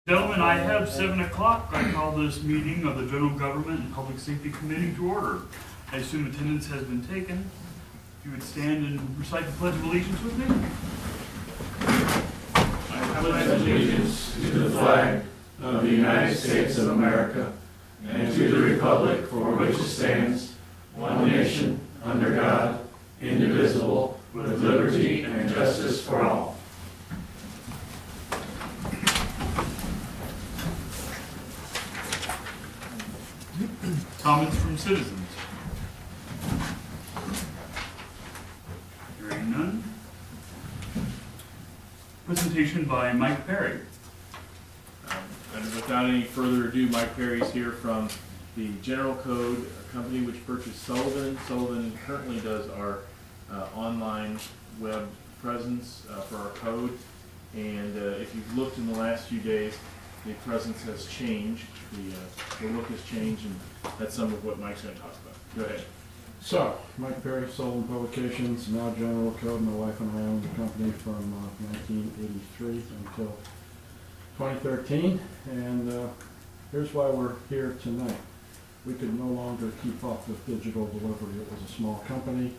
Gentlemen, I have 7 o'clock. I call this meeting of the General Government and Public Safety Committee to order. I assume attendance has been taken. If you would stand and recite the Pledge of Allegiance with me. I pledge allegiance to the flag of the United States of America and to the republic for which it stands, one nation, under God, indivisible, with liberty and justice for all. Comments from citizens? Hearing none. Presentation by Mike Perry. And without any further ado, Mike Perry's here from the General Code company which purchased Sullivan. Sullivan currently does our online web presence for our code. And if you've looked in the last few days, the presence has changed. The look has changed, and that's some of what Mike's going to talk about. Go ahead. So, Mike Perry, Sullivan Publications, now General Code. My wife and I owned the company from 1983 until 2013, and here's why we're here tonight. We could no longer keep up with digital delivery. It was a small company.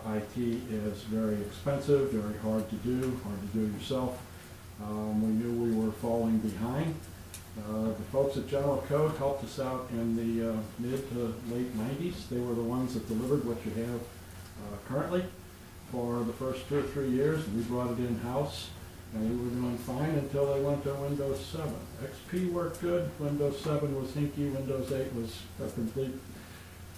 IT is very expensive, very hard to do yourself. We knew we were falling behind. The folks at General Code helped us out in the mid to late 90s. They were the ones that delivered what you have currently for the first 2 or 3 years. We brought it in-house, and we were doing fine until they went to Windows 7. XP worked good, Windows 7 was hinky, Windows 8 was a complete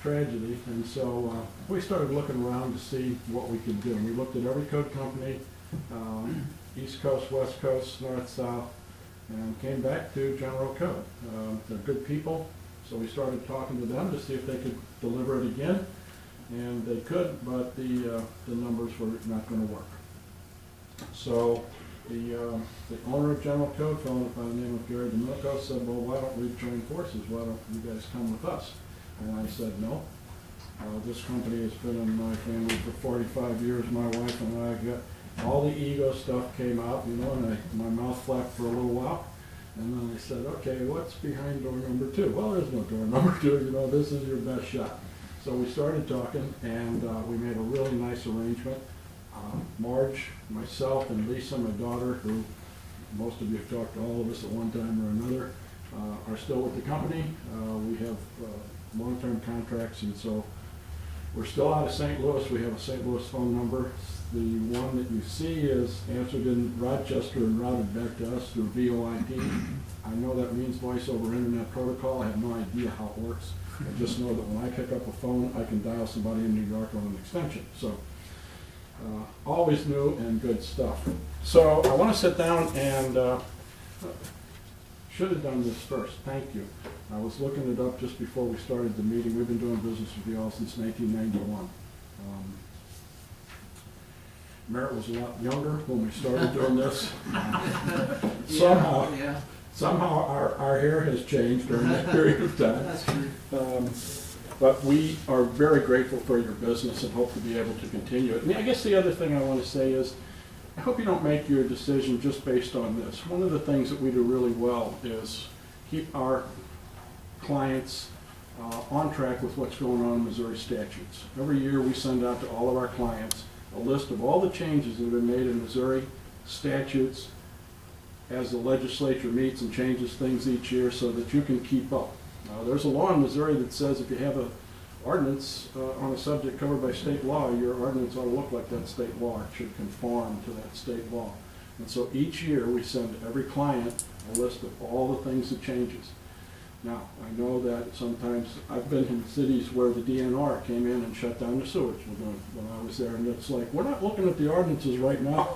tragedy, and so we started looking around to see what we could do. We looked at every code company, East Coast, West Coast, North, South, and came back to General Code. They're good people, so we started talking to them to see if they could deliver it again, and they could, but the numbers were not going to work. So the owner of General Code, a fellow by the name of Gary DeMilco, said, well, why don't we join forces? Why don't you guys come with us? And I said, no. This company has been in my family for 45 years. My wife and I got all the ego stuff came out, you know, and my mouth flapped for a little while. And then I said, okay, what's behind door number 2? Well, there's no door number 2, you know, this is your best shot. So we started talking, and we made a really nice arrangement. Marge, myself, and Lisa, my daughter, who most of you have talked to all of us at one time or another, are still with the company. We have long-term contracts, and so we're still out of St. Louis. We have a St. Louis phone number. The one that you see is answered in Rochester and routed back to us through VoIP. I know that means voice over internet protocol. I have no idea how it works. I just know that when I pick up a phone, I can dial somebody in New York on an extension. So always new and good stuff. So I want to sit down and should have done this first. Thank you. I was looking it up just before we started the meeting. We've been doing business with you all since 1991. Merritt was a lot younger when we started doing this. Somehow our hair has changed during that period of time. That's true. But we are very grateful for your business and hope to be able to continue it. I guess the other thing I want to say is, I hope you don't make your decision just based on this. One of the things that we do really well is keep our clients on track with what's going on in Missouri statutes. Every year we send out to all of our clients a list of all the changes that have been made in Missouri statutes as the legislature meets and changes things each year so that you can keep up. There's a law in Missouri that says if you have an ordinance on a subject covered by state law, your ordinance ought to look like that state law. It should conform to that state law. And so each year we send every client a list of all the things that changes. Now, I know that sometimes I've been in cities where the DNR came in and shut down the sewage when I was there, and it's like, we're not looking at the ordinances right now.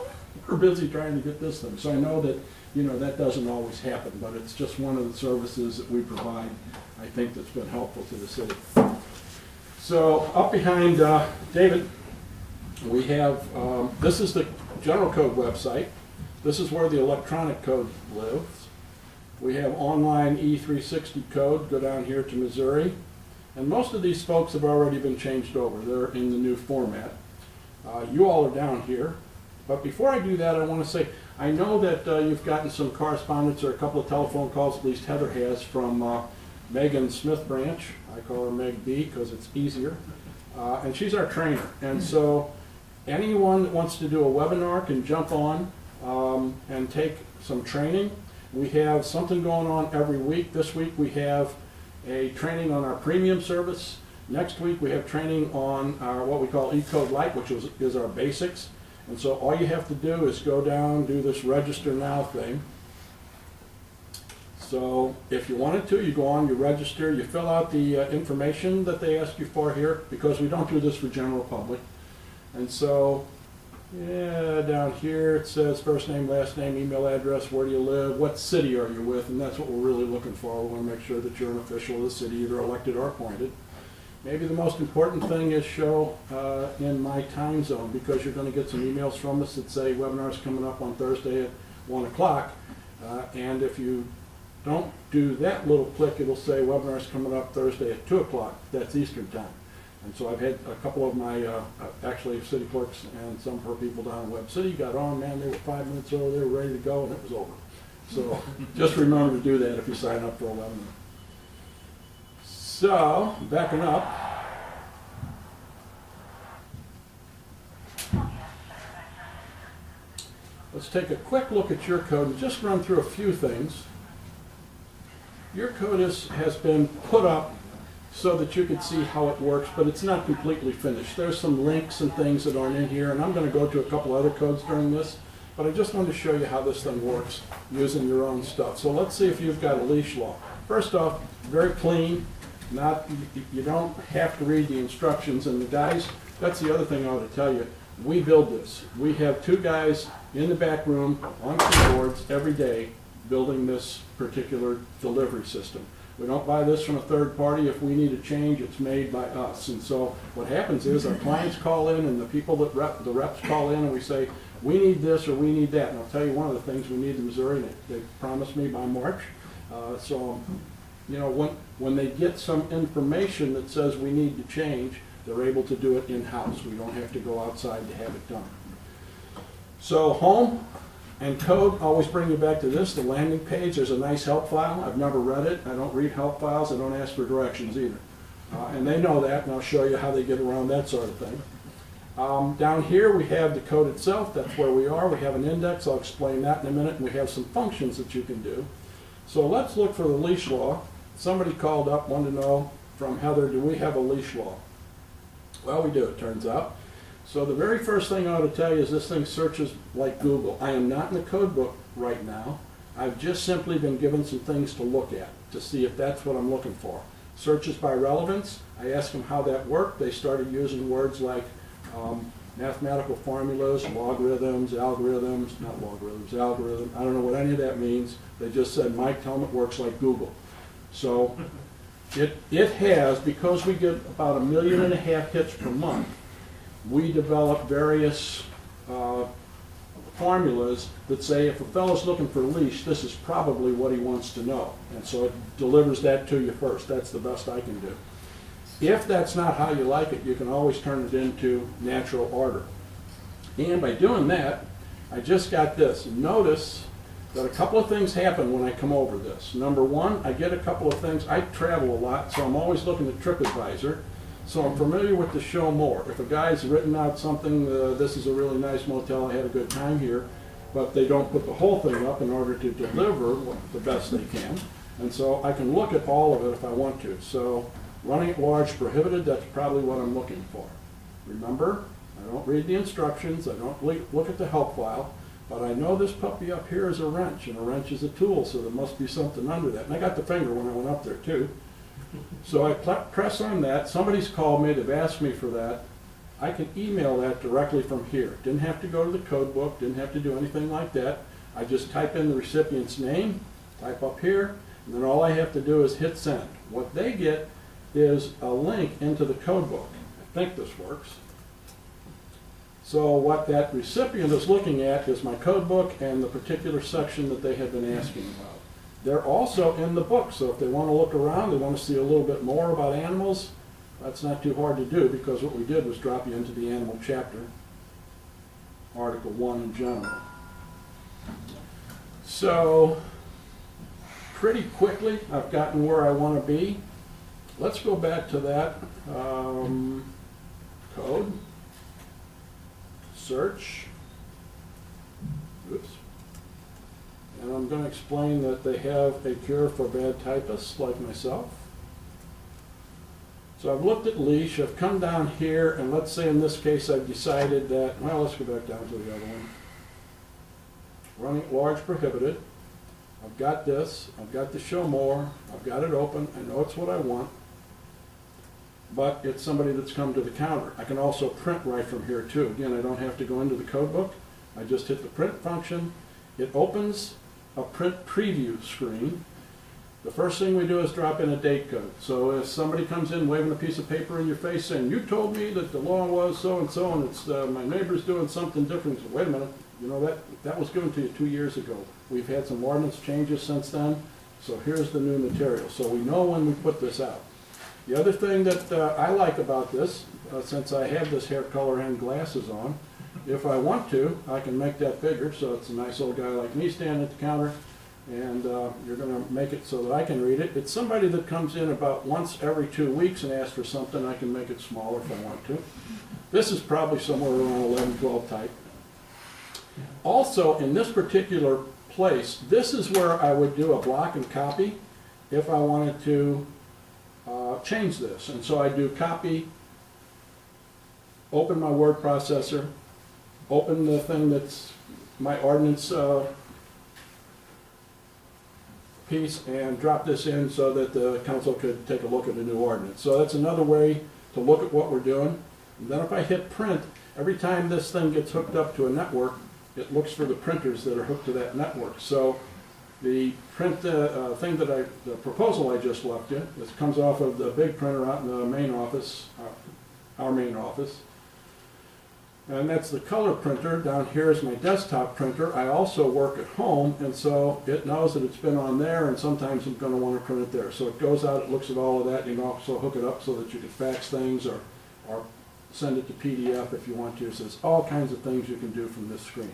We're busy trying to get this thing. So I know that, you know, that doesn't always happen, but it's just one of the services that we provide, I think, that's been helpful to the city. So up behind David, we have, this is the General Code website. This is where the electronic code lives. We have online E360 code, go down here to Missouri. And most of these folks have already been changed over. They're in the new format. You all are down here. But before I do that, I want to say, I know that you've gotten some correspondence or a couple of telephone calls, at least Heather has, from Megan Smith Branch. I call her Meg B because it's easier. And she's our trainer. And so anyone that wants to do a webinar can jump on and take some training. We have something going on every week. This week we have a training on our premium service. Next week we have training on our what we call eCode Lite, which is our basics. And so all you have to do is go down, do this register now thing. So if you wanted to, you go on, you register, you fill out the information that they ask you for here, because we don't do this for general public. And so, yeah, down here it says first name, last name, email address, where do you live, what city are you with, and that's what we're really looking for. We want to make sure that you're an official of the city, either elected or appointed. Maybe the most important thing is show in my time zone, because you're going to get some emails from us that say webinar's coming up on Thursday at 1 o'clock. And if you don't do that little click, it'll say webinar's coming up Thursday at 2 o'clock. That's Eastern time. And so I've had a couple of my, actually city clerks and some of her people down in Web City got on, man, they were 5 minutes over, they were ready to go, and it was over. So just remember to do that if you sign up for a webinar. So, backing up. Let's take a quick look at your code and just run through a few things. Your code has been put up so that you can see how it works, but it's not completely finished. There's some links and things that aren't in here, and I'm going to go to a couple other codes during this, but I just wanted to show you how this thing works using your own stuff. So let's see if you've got a leash law. First off, very clean. You don't have to read the instructions, and the guys, that's the other thing I ought to tell you, we build this. We have 2 guys in the back room on keyboards every day building this particular delivery system. We don't buy this from a third party. If we need a change, it's made by us. And so what happens is our clients call in, and the people that the reps call in, and we say, we need this or we need that. And I'll tell you one of the things we need in Missouri, and they promised me by March. So you know, when they get some information that says we need to change, they're able to do it in-house. We don't have to go outside to have it done. So home and code always bring you back to this, the landing page. There's a nice help file. I've never read it. I don't read help files. I don't ask for directions either. And they know that, and I'll show you how they get around that sort of thing. Down here we have the code itself. That's where we are. We have an index. I'll explain that in a minute. And we have some functions that you can do. So let's look for the leash law. Somebody called up, wanted to know from Heather, do we have a leash law? Well, we do, it turns out. So the very first thing I ought to tell you is this thing searches like Google. I am not in the code book right now. I've just simply been given some things to look at to see if that's what I'm looking for. Searches by relevance. I asked them how that worked. They started using words like mathematical formulas, logarithms, algorithms, not logarithms, algorithm. I don't know what any of that means. They just said, Mike, tell them it works like Google. So it has, because we get about 1.5 million hits per month, we develop various formulas that say if a fellow's looking for a leash, this is probably what he wants to know. And so it delivers that to you first. That's the best I can do. If that's not how you like it, you can always turn it into natural order. And by doing that, I just got this. Notice that a couple of things happen when I come over this. Number one, I get a couple of things. I travel a lot, so I'm always looking at TripAdvisor. So I'm familiar with the show more. If a guy's written out something, this is a really nice motel, I had a good time here, but they don't put the whole thing up in order to deliver the best they can. And so I can look at all of it if I want to. So running at large prohibited, that's probably what I'm looking for. Remember, I don't read the instructions, I don't look at the help file, but I know this puppy up here is a wrench, and a wrench is a tool, so there must be something under that. And I got the finger when I went up there too. So I press on that. Somebody's called me, they've asked me for that. I can email that directly from here. Didn't have to go to the code book, didn't have to do anything like that. I just type in the recipient's name, type up here, and then all I have to do is hit send. What they get is a link into the code book. I think this works. So what that recipient is looking at is my code book and the particular section that they have been asking about. They're also in the book, so if they want to look around, they want to see a little bit more about animals, that's not too hard to do, because what we did was drop you into the animal chapter, Article 1 in general. So, pretty quickly, I've gotten where I want to be. Let's go back to that code, search, oops. And I'm going to explain that they have a cure for bad typists like myself. So I've looked at leash, I've come down here, and let's say in this case I've decided that, well, let's go back down to the other one. Running at large prohibited. I've got this, I've got the show more, I've got it open, I know it's what I want, but it's somebody that's come to the counter. I can also print right from here too. Again, I don't have to go into the code book. I just hit the print function. It opens a print preview screen. The first thing we do is drop in a date code. So if somebody comes in waving a piece of paper in your face saying, you told me that the law was so-and-so and it's my neighbor's doing something different, so wait a minute, you know, that was given to you 2 years ago. We've had some ordinance changes since then, so here's the new material. So we know when we put this out. The other thing that I like about this, since I have this hair color and glasses on, if I want to, I can make that bigger, so it's a nice old guy like me standing at the counter, and you're going to make it so that I can read it. It's somebody that comes in about once every 2 weeks and asks for something. I can make it smaller if I want to. This is probably somewhere around 11, 12 type. Also, in this particular place, this is where I would do a block and copy if I wanted to change this. And so I do copy, open my word processor, open the thing that's my ordinance piece, and drop this in so that the council could take a look at a new ordinance. So that's another way to look at what we're doing. And then if I hit print, every time this thing gets hooked up to a network, it looks for the printers that are hooked to that network. So the print thing that the proposal I just left you, this comes off of the big printer out in the main office, our main office. And that's the color printer. Down here is my desktop printer. I also work at home, and so it knows that it's been on there, and sometimes I'm going to want to print it there. So it goes out, it looks at all of that, and you can also hook it up so that you can fax things or send it to PDF if you want to. So there's all kinds of things you can do from this screen.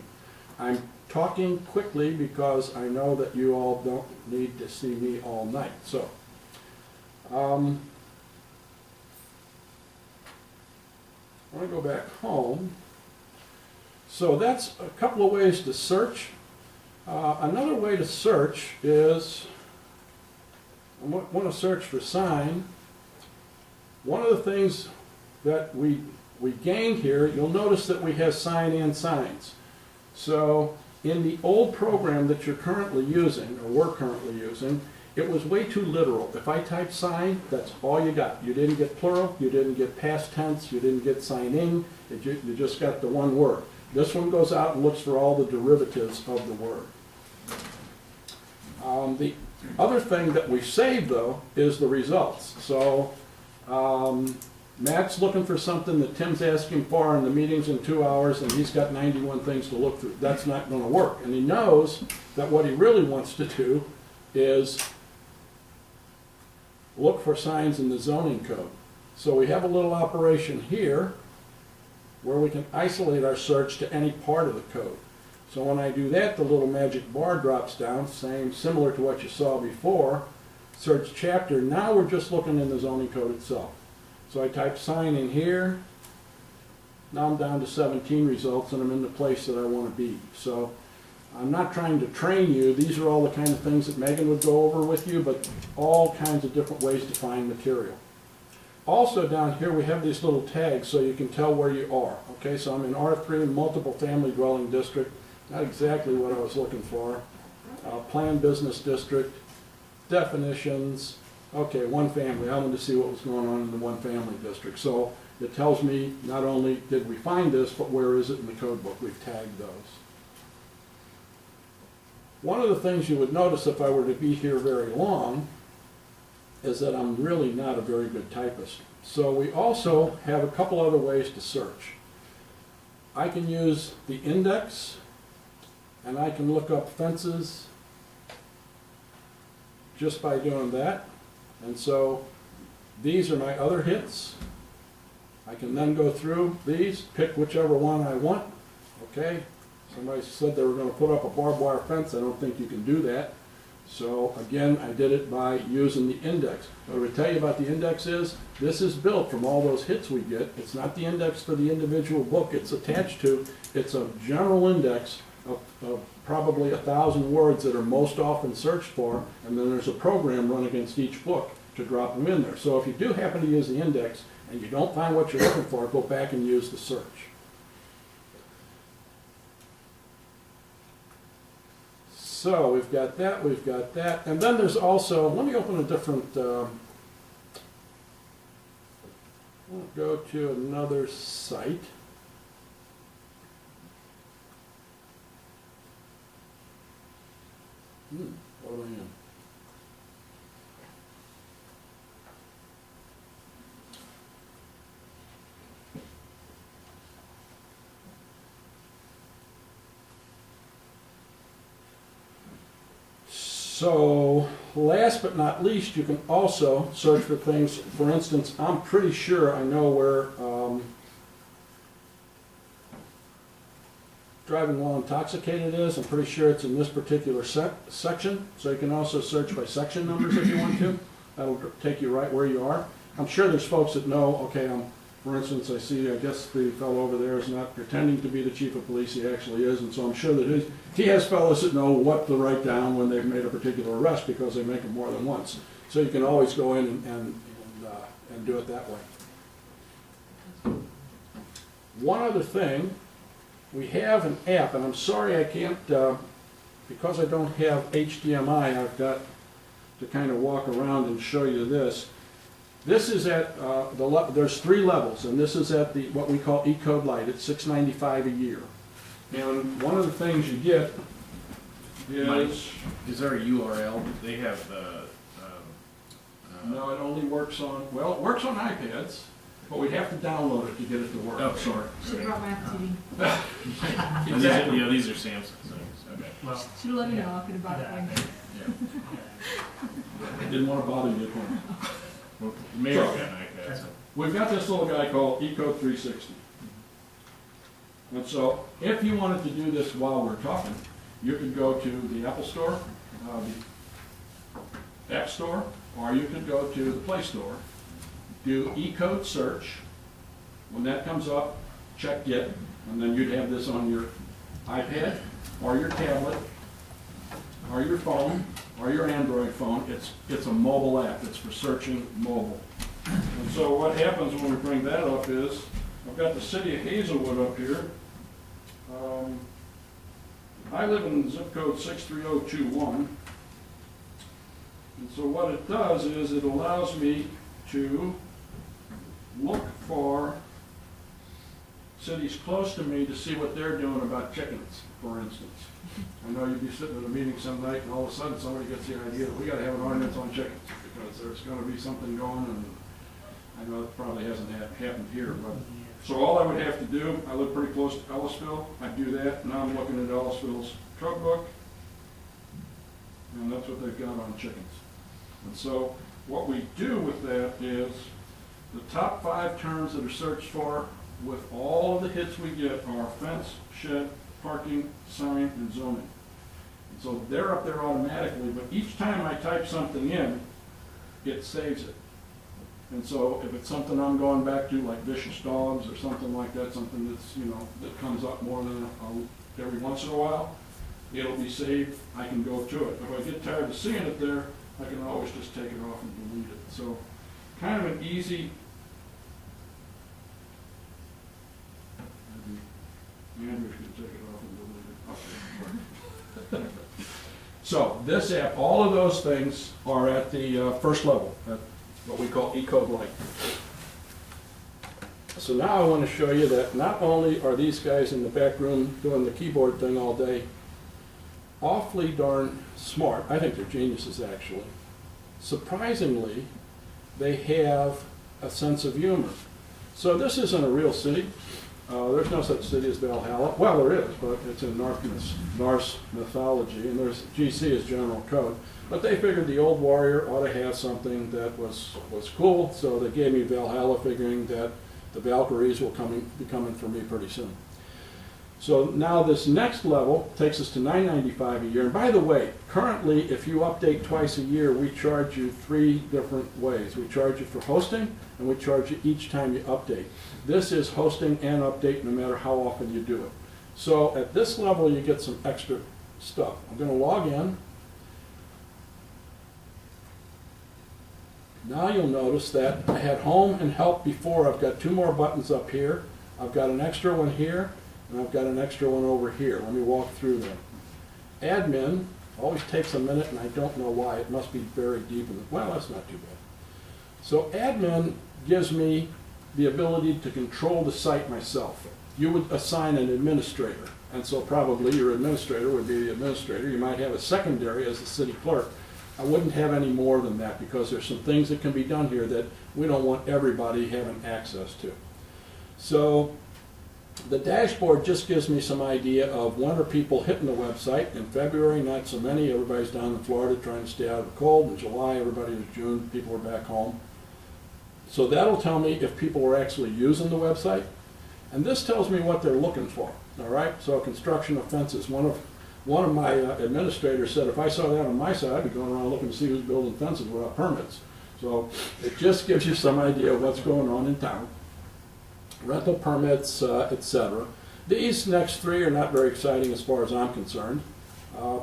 I'm talking quickly because I know that you all don't need to see me all night. So, I'm going to go back home. So that's a couple of ways to search. Another way to search is, I want to search for sign. One of the things that we gained here, you'll notice that we have sign and signs. So in the old program that you're currently using, or we're currently using, it was way too literal. If I type sign, that's all you got. You didn't get plural, you didn't get past tense, you didn't get signing, you just got the one word. This one goes out and looks for all the derivatives of the word. The other thing that we saved, though, is the results. So Matt's looking for something that Tim's asking for in the meetings in 2 hours, and he's got 91 things to look through. That's not going to work. And he knows that what he really wants to do is look for signs in the zoning code. So we have a little operation here where we can isolate our search to any part of the code. So when I do that, the little magic bar drops down, similar to what you saw before. Search chapter. Now we're just looking in the zoning code itself. So I type sign in here. Now I'm down to 17 results, and I'm in the place that I want to be. So I'm not trying to train you. These are all the kind of things that Megan would go over with you, but all kinds of different ways to find material. Also down here we have these little tags so you can tell where you are. Okay, so I'm in R3, multiple family dwelling district. Not exactly what I was looking for. Planned business district, definitions. Okay, one family. I wanted to see what was going on in the one family district. So it tells me not only did we find this, but where is it in the code book. We've tagged those. One of the things you would notice if I were to be here very long is that I'm really not a very good typist. So we also have a couple other ways to search. I can use the index, and I can look up fences just by doing that. And so these are my other hits. I can then go through these, pick whichever one I want. Okay, Somebody said they were gonna put up a barbed wire fence. I don't think you can do that. So again, I did it by using the index. What I would tell you about the index is, this is built from all those hits we get. It's not the index for the individual book it's attached to. It's a general index of probably 1,000 words that are most often searched for, and then there's a program run against each book to drop them in there. So if you do happen to use the index and you don't find what you're looking for, go back and use the search. So we've got that, and then there's also, let me open a different, we'll go to another site. What am I in? So, last but not least, you can also search for things. For instance, I'm pretty sure I know where driving while intoxicated is. I'm pretty sure it's in this particular section. So you can also search by section numbers if you want to. That'll take you right where you are. I'm sure there's folks that know, okay, for instance, I guess the fellow over there is not pretending to be the chief of police, he actually is, and so I'm sure that he has fellows that know what to write down when they've made a particular arrest, because they make them more than once. So you can always go in and do it that way. One other thing, we have an app, and I'm sorry I can't, because I don't have HDMI, I've got to kind of walk around and show you this. This is at, there's 3 levels, and this is at what we call E-Code Lite. It's $6.95 a year. And one of the things you get is... Is there a URL? They have no, it only works on, well, it works on iPads, but we have to download it to get it to work. Oh, sorry. Should have brought my Apple TV. Exactly. Yeah, these are Samsung things. Okay. Well, Should have let me know. I could have brought it one day. Yeah. I didn't want to bother you at home. Well, maybe I've got an iPad. So. We've got this little guy called E-Code 360. And so, if you wanted to do this while we're talking, you could go to the Apple Store, the App Store, or you could go to the Play Store, do E-Code search. When that comes up, check Get, and then you'd have this on your iPad, or your tablet, or your phone, or your Android phone. It's a mobile app. It's for searching mobile. And so what happens when we bring that up is, I've got the city of Hazelwood up here. I live in zip code 63021. And so what it does is it allows me to look for cities close to me to see what they're doing about chickens, for instance. I know you'd be sitting at a meeting some night and all of a sudden somebody gets the idea that we gotta have an ordinance on chickens because there's gonna be something going, and I know it probably hasn't happened here, but. So all I would have to do, I live pretty close to Ellisville, I do that, now I'm looking at Ellisville's code book, and that's what they've got on chickens. And so what we do with that is the top 5 terms that are searched for with all of the hits we get are fence, shed, parking, sign, and zoning. And so they're up there automatically, but each time I type something in, it saves it. And so if it's something I'm going back to, like vicious dogs or something like that, something that's, that comes up more than every once in a while, it'll be saved, I can go to it. If I get tired of seeing it there, I can always just take it off and delete it. So kind of an easy, Andrew's going to take it off and delete it. Okay. So this app, all of those things are at the first level, at what we call E-Code Lite. So now I want to show you that not only are these guys in the back room doing the keyboard thing all day, awfully darn smart. I think they're geniuses, actually. Surprisingly, they have a sense of humor. So this isn't a real city. There's no such city as Valhalla. Well, there is, but it's in Norse mythology, and there's GC is general code. But they figured the old warrior ought to have something that was cool, so they gave me Valhalla, figuring that the Valkyries will be coming for me pretty soon. So now this next level takes us to $9.95 a year. And by the way, currently, if you update twice a year, we charge you 3 different ways. We charge you for hosting, and we charge you each time you update. This is hosting and update no matter how often you do it. So at this level, you get some extra stuff. I'm going to log in. Now you'll notice that I had home and help before. I've got 2 more buttons up here. I've got an extra one here, and I've got an extra one over here. Let me walk through them. Admin always takes a minute, and I don't know why. It must be buried deep in the, well, that's not too bad. So admin gives me the ability to control the site myself. You would assign an administrator, and so probably your administrator would be the administrator. You might have a secondary as the city clerk. I wouldn't have any more than that because there's some things that can be done here that we don't want everybody having access to. So the dashboard just gives me some idea of when are people hitting the website. In February, not so many. Everybody's down in Florida trying to stay out of the cold. In July, everybody was June. People were back home. So that'll tell me if people were actually using the website. And this tells me what they're looking for. All right. So construction offenses. One of my administrators said if I saw that on my side, I'd be going around looking to see who's building fences without permits. So it just gives you some idea of what's going on in town. Rental permits, etc. These next 3 are not very exciting as far as I'm concerned.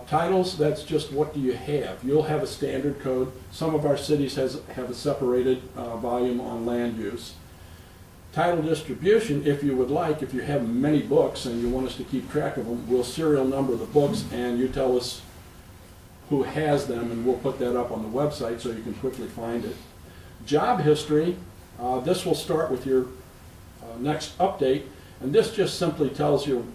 Titles, that's just what do you have. You'll have a standard code. Some of our cities have a separated volume on land use. Title distribution, if you would like, if you have many books and you want us to keep track of them, we'll serial number the books and you tell us who has them and we'll put that up on the website so you can quickly find it. Job history, this will start with your next update, and this just simply tells you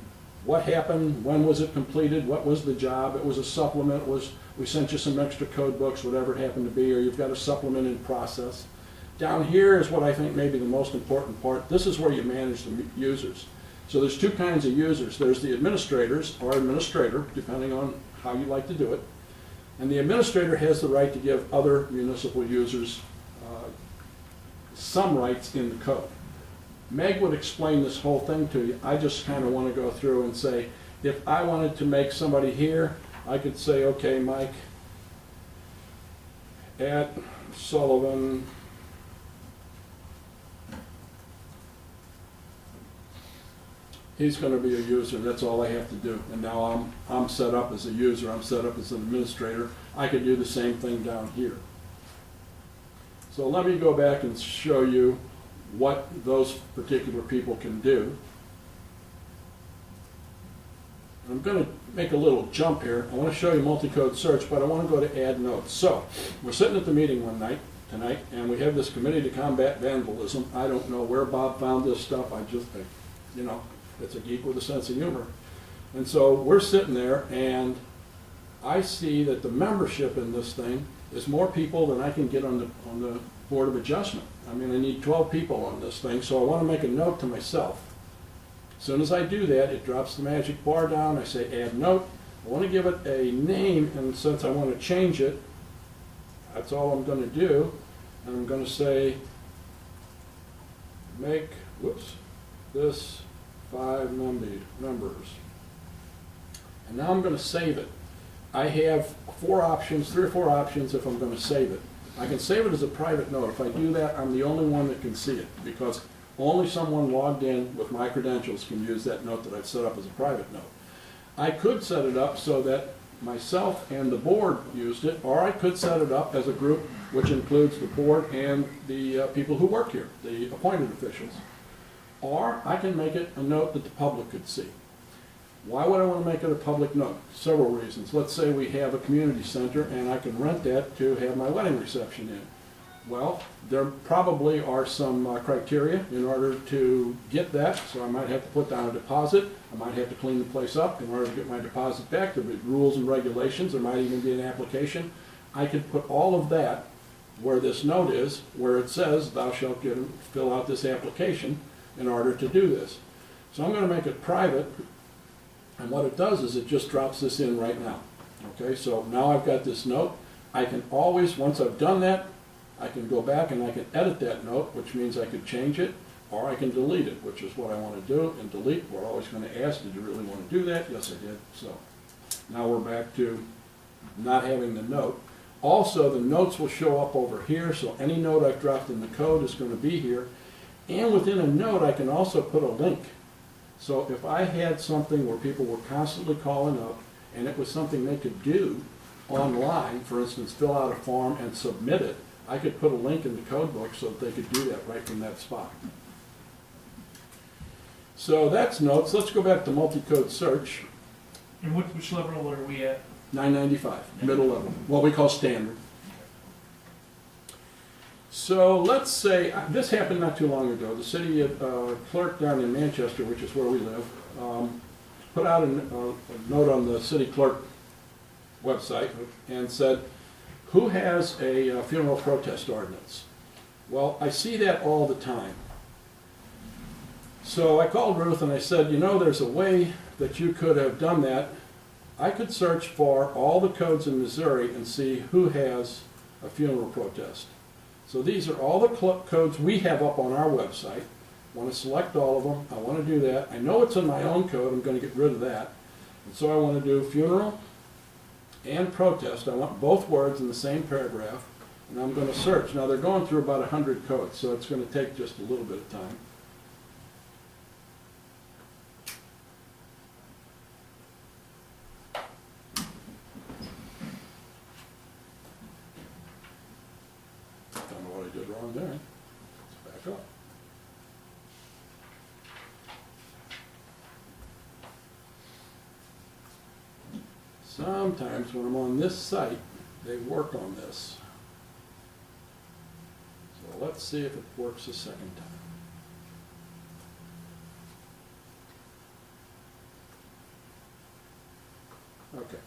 what happened, when was it completed, what was the job. It was a supplement, we sent you some extra code books, whatever it happened to be, or you've got a supplement in process. Down here is what I think may be the most important part. This is where you manage the users. So there's 2 kinds of users. There's the administrators or administrator, depending on how you like to do it. And the administrator has the right to give other municipal users some rights in the code. Meg would explain this whole thing to you. I just kind of want to go through and say, if I wanted to make somebody here, I could say, okay, Mike, at Sullivan, he's going to be a user. That's all I have to do. And now I'm set up as a user. I'm set up as an administrator. I could do the same thing down here. So let me go back and show you what those particular people can do. I'm going to make a little jump here. I want to show you multi-code search, but I want to go to add notes. So we're sitting at the meeting one night tonight, and we have this committee to combat vandalism. I don't know where Bob found this stuff. You know, it's a geek with a sense of humor. And so we're sitting there, and I see that the membership in this thing is more people than I can get on the Board of Adjustment. I mean, I need 12 people on this thing, so I want to make a note to myself. As soon as I do that, it drops the magic bar down. I say add note. I want to give it a name, and since I want to change it, that's all I'm going to do. And I'm going to say make, this 5 members. And now I'm going to save it. I have 4 options, 3 or 4 options if I'm going to save it. I can save it as a private note. If I do that, I'm the only one that can see it because only someone logged in with my credentials can use that note that I've set up as a private note. I could set it up so that myself and the board used it, or I could set it up as a group which includes the board and the people who work here, the appointed officials. Or I can make it a note that the public could see. Why would I want to make it a public note? Several reasons. Let's say we have a community center and I can rent that to have my wedding reception in. Well, there probably are some criteria in order to get that, so I might have to put down a deposit. I might have to clean the place up in order to get my deposit back. There will be rules and regulations. There might even be an application. I could put all of that where this note is, where it says, thou shalt fill out this application in order to do this. So I'm going to make it private. And what it does is it just drops this in right now. Okay, so now I've got this note. I can always, once I've done that, I can go back and I can edit that note, which means I could change it. or I can delete it, which is what I want to do, and delete. We're always going to ask, did you really want to do that? Yes, I did. So now we're back to not having the note. Also, the notes will show up over here, so any note I've dropped in the code is going to be here. And within a note, I can also put a link. So if I had something where people were constantly calling up, and it was something they could do online, for instance, fill out a form and submit it, I could put a link in the code book so that they could do that right from that spot. So that's notes. Let's go back to multi-code search. And which level are we at? 995, middle level, what we call standard. So let's say, this happened not too long ago. The city clerk down in Manchester, which is where we live, put out a note on the city clerk website and said, who has a funeral protest ordinance? Well, I see that all the time. So I called Ruth and I said, you know, there's a way that you could have done that. I could search for all the codes in Missouri and see who has a funeral protest. So these are all the codes we have up on our website. I want to select all of them. I want to do that. I know it's in my own code. I'm going to get rid of that. And so I want to do funeral and protest. I want both words in the same paragraph. And I'm going to search. Now they're going through about 100 codes, so it's going to take just a little bit of time. Did wrong there. Let's back up. Sometimes when I'm on this site, they work on this. So let's see if it works a second time. Okay.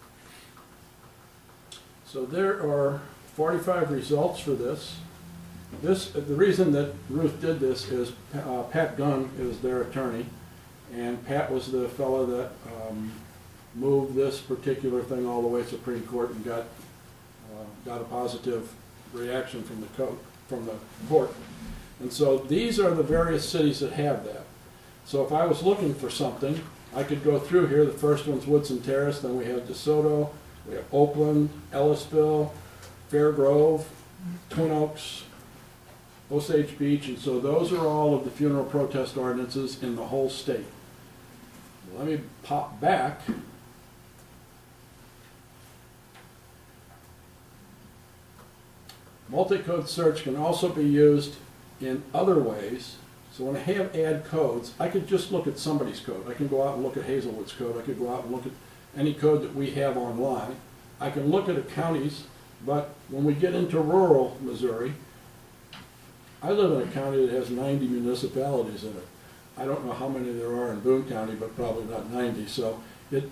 So there are 45 results for this. The reason that Ruth did this is Pat Gunn is their attorney, and Pat was the fellow that moved this particular thing all the way to Supreme Court and got a positive reaction from the court. And so these are the various cities that have that. So if I was looking for something, I could go through here. The first one's Woodson Terrace, then we have DeSoto, we have Oakland, Ellisville, Fair Grove, Twin Oaks, Osage Beach, and so those are all of the funeral protest ordinances in the whole state. Let me pop back. Multi-code search can also be used in other ways. So when I have add codes, I could just look at somebody's code. I can go out and look at Hazelwood's code. I could go out and look at any code that we have online. I can look at a county's, but when we get into rural Missouri, I live in a county that has 90 municipalities in it. I don't know how many there are in Boone County, but probably not 90. So you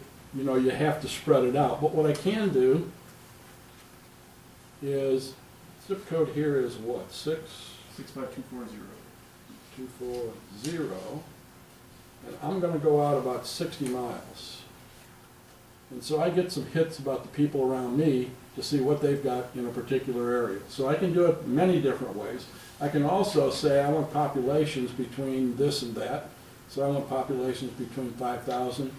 have to spread it out. But what I can do is, zip code here is what? 65240. 240. And I'm going to go out about 60 miles. And so I get some hits about the people around me to see what they've got in a particular area. So I can do it many different ways. I can also say I want populations between this and that. So I want populations between 5,000.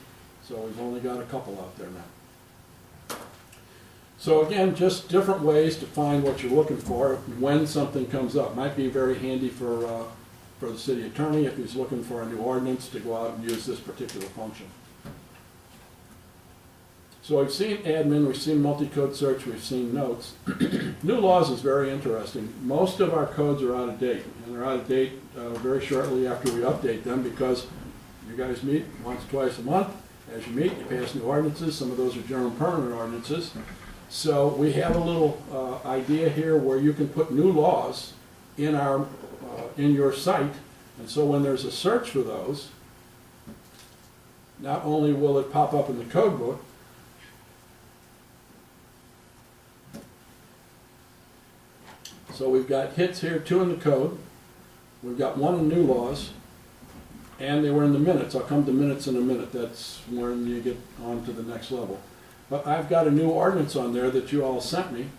So we've only got a couple out there now. So again, just different ways to find what you're looking for when something comes up. Might be very handy for the city attorney if he's looking for a new ordinance to go out and use this particular function. So we've seen admin, we've seen multi-code search, we've seen notes. New laws is very interesting. Most of our codes are out of date, and they're out of date very shortly after we update them because you guys meet once, twice a month. As you meet, you pass new ordinances. Some of those are general permanent ordinances. So we have a little idea here where you can put new laws in your site, and so when there's a search for those, not only will it pop up in the code book, so we've got hits here, 2 in the code, we've got 1 in new laws, and they were in the minutes. I'll come to minutes in a minute. That's when you get on to the next level. But I've got a new ordinance on there that you all sent me.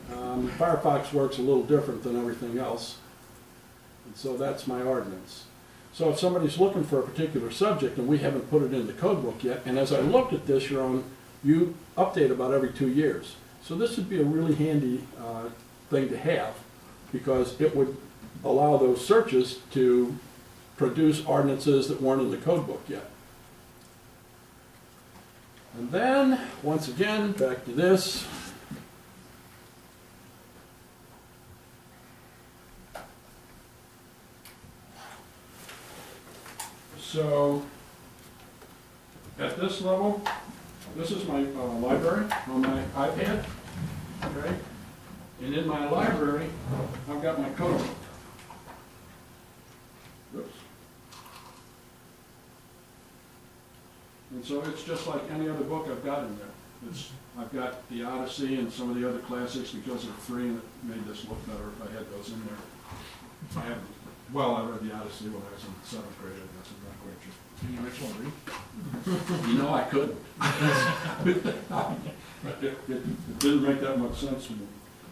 Firefox works a little different than everything else. And So that's my ordinance. So if somebody's looking for a particular subject and we haven't put it in the code book yet, and as I looked at this, you update about every 2 years. So this would be a really handy thing to have, because it would allow those searches to produce ordinances that weren't in the code book yet. And then, once again, back to this. So, at this level, this is my library on my iPad, okay? And in my library, I've got my code book. Oops. And so it's just like any other book I've got in there. I've got the Odyssey and some of the other classics because they're free, and it made this look better if I had those in there. I haven't. Well, I read the Odyssey when I was in 7th grade, I guess. I'm not quite sure. Can you actually read? You know, I couldn't. It didn't make that much sense to me.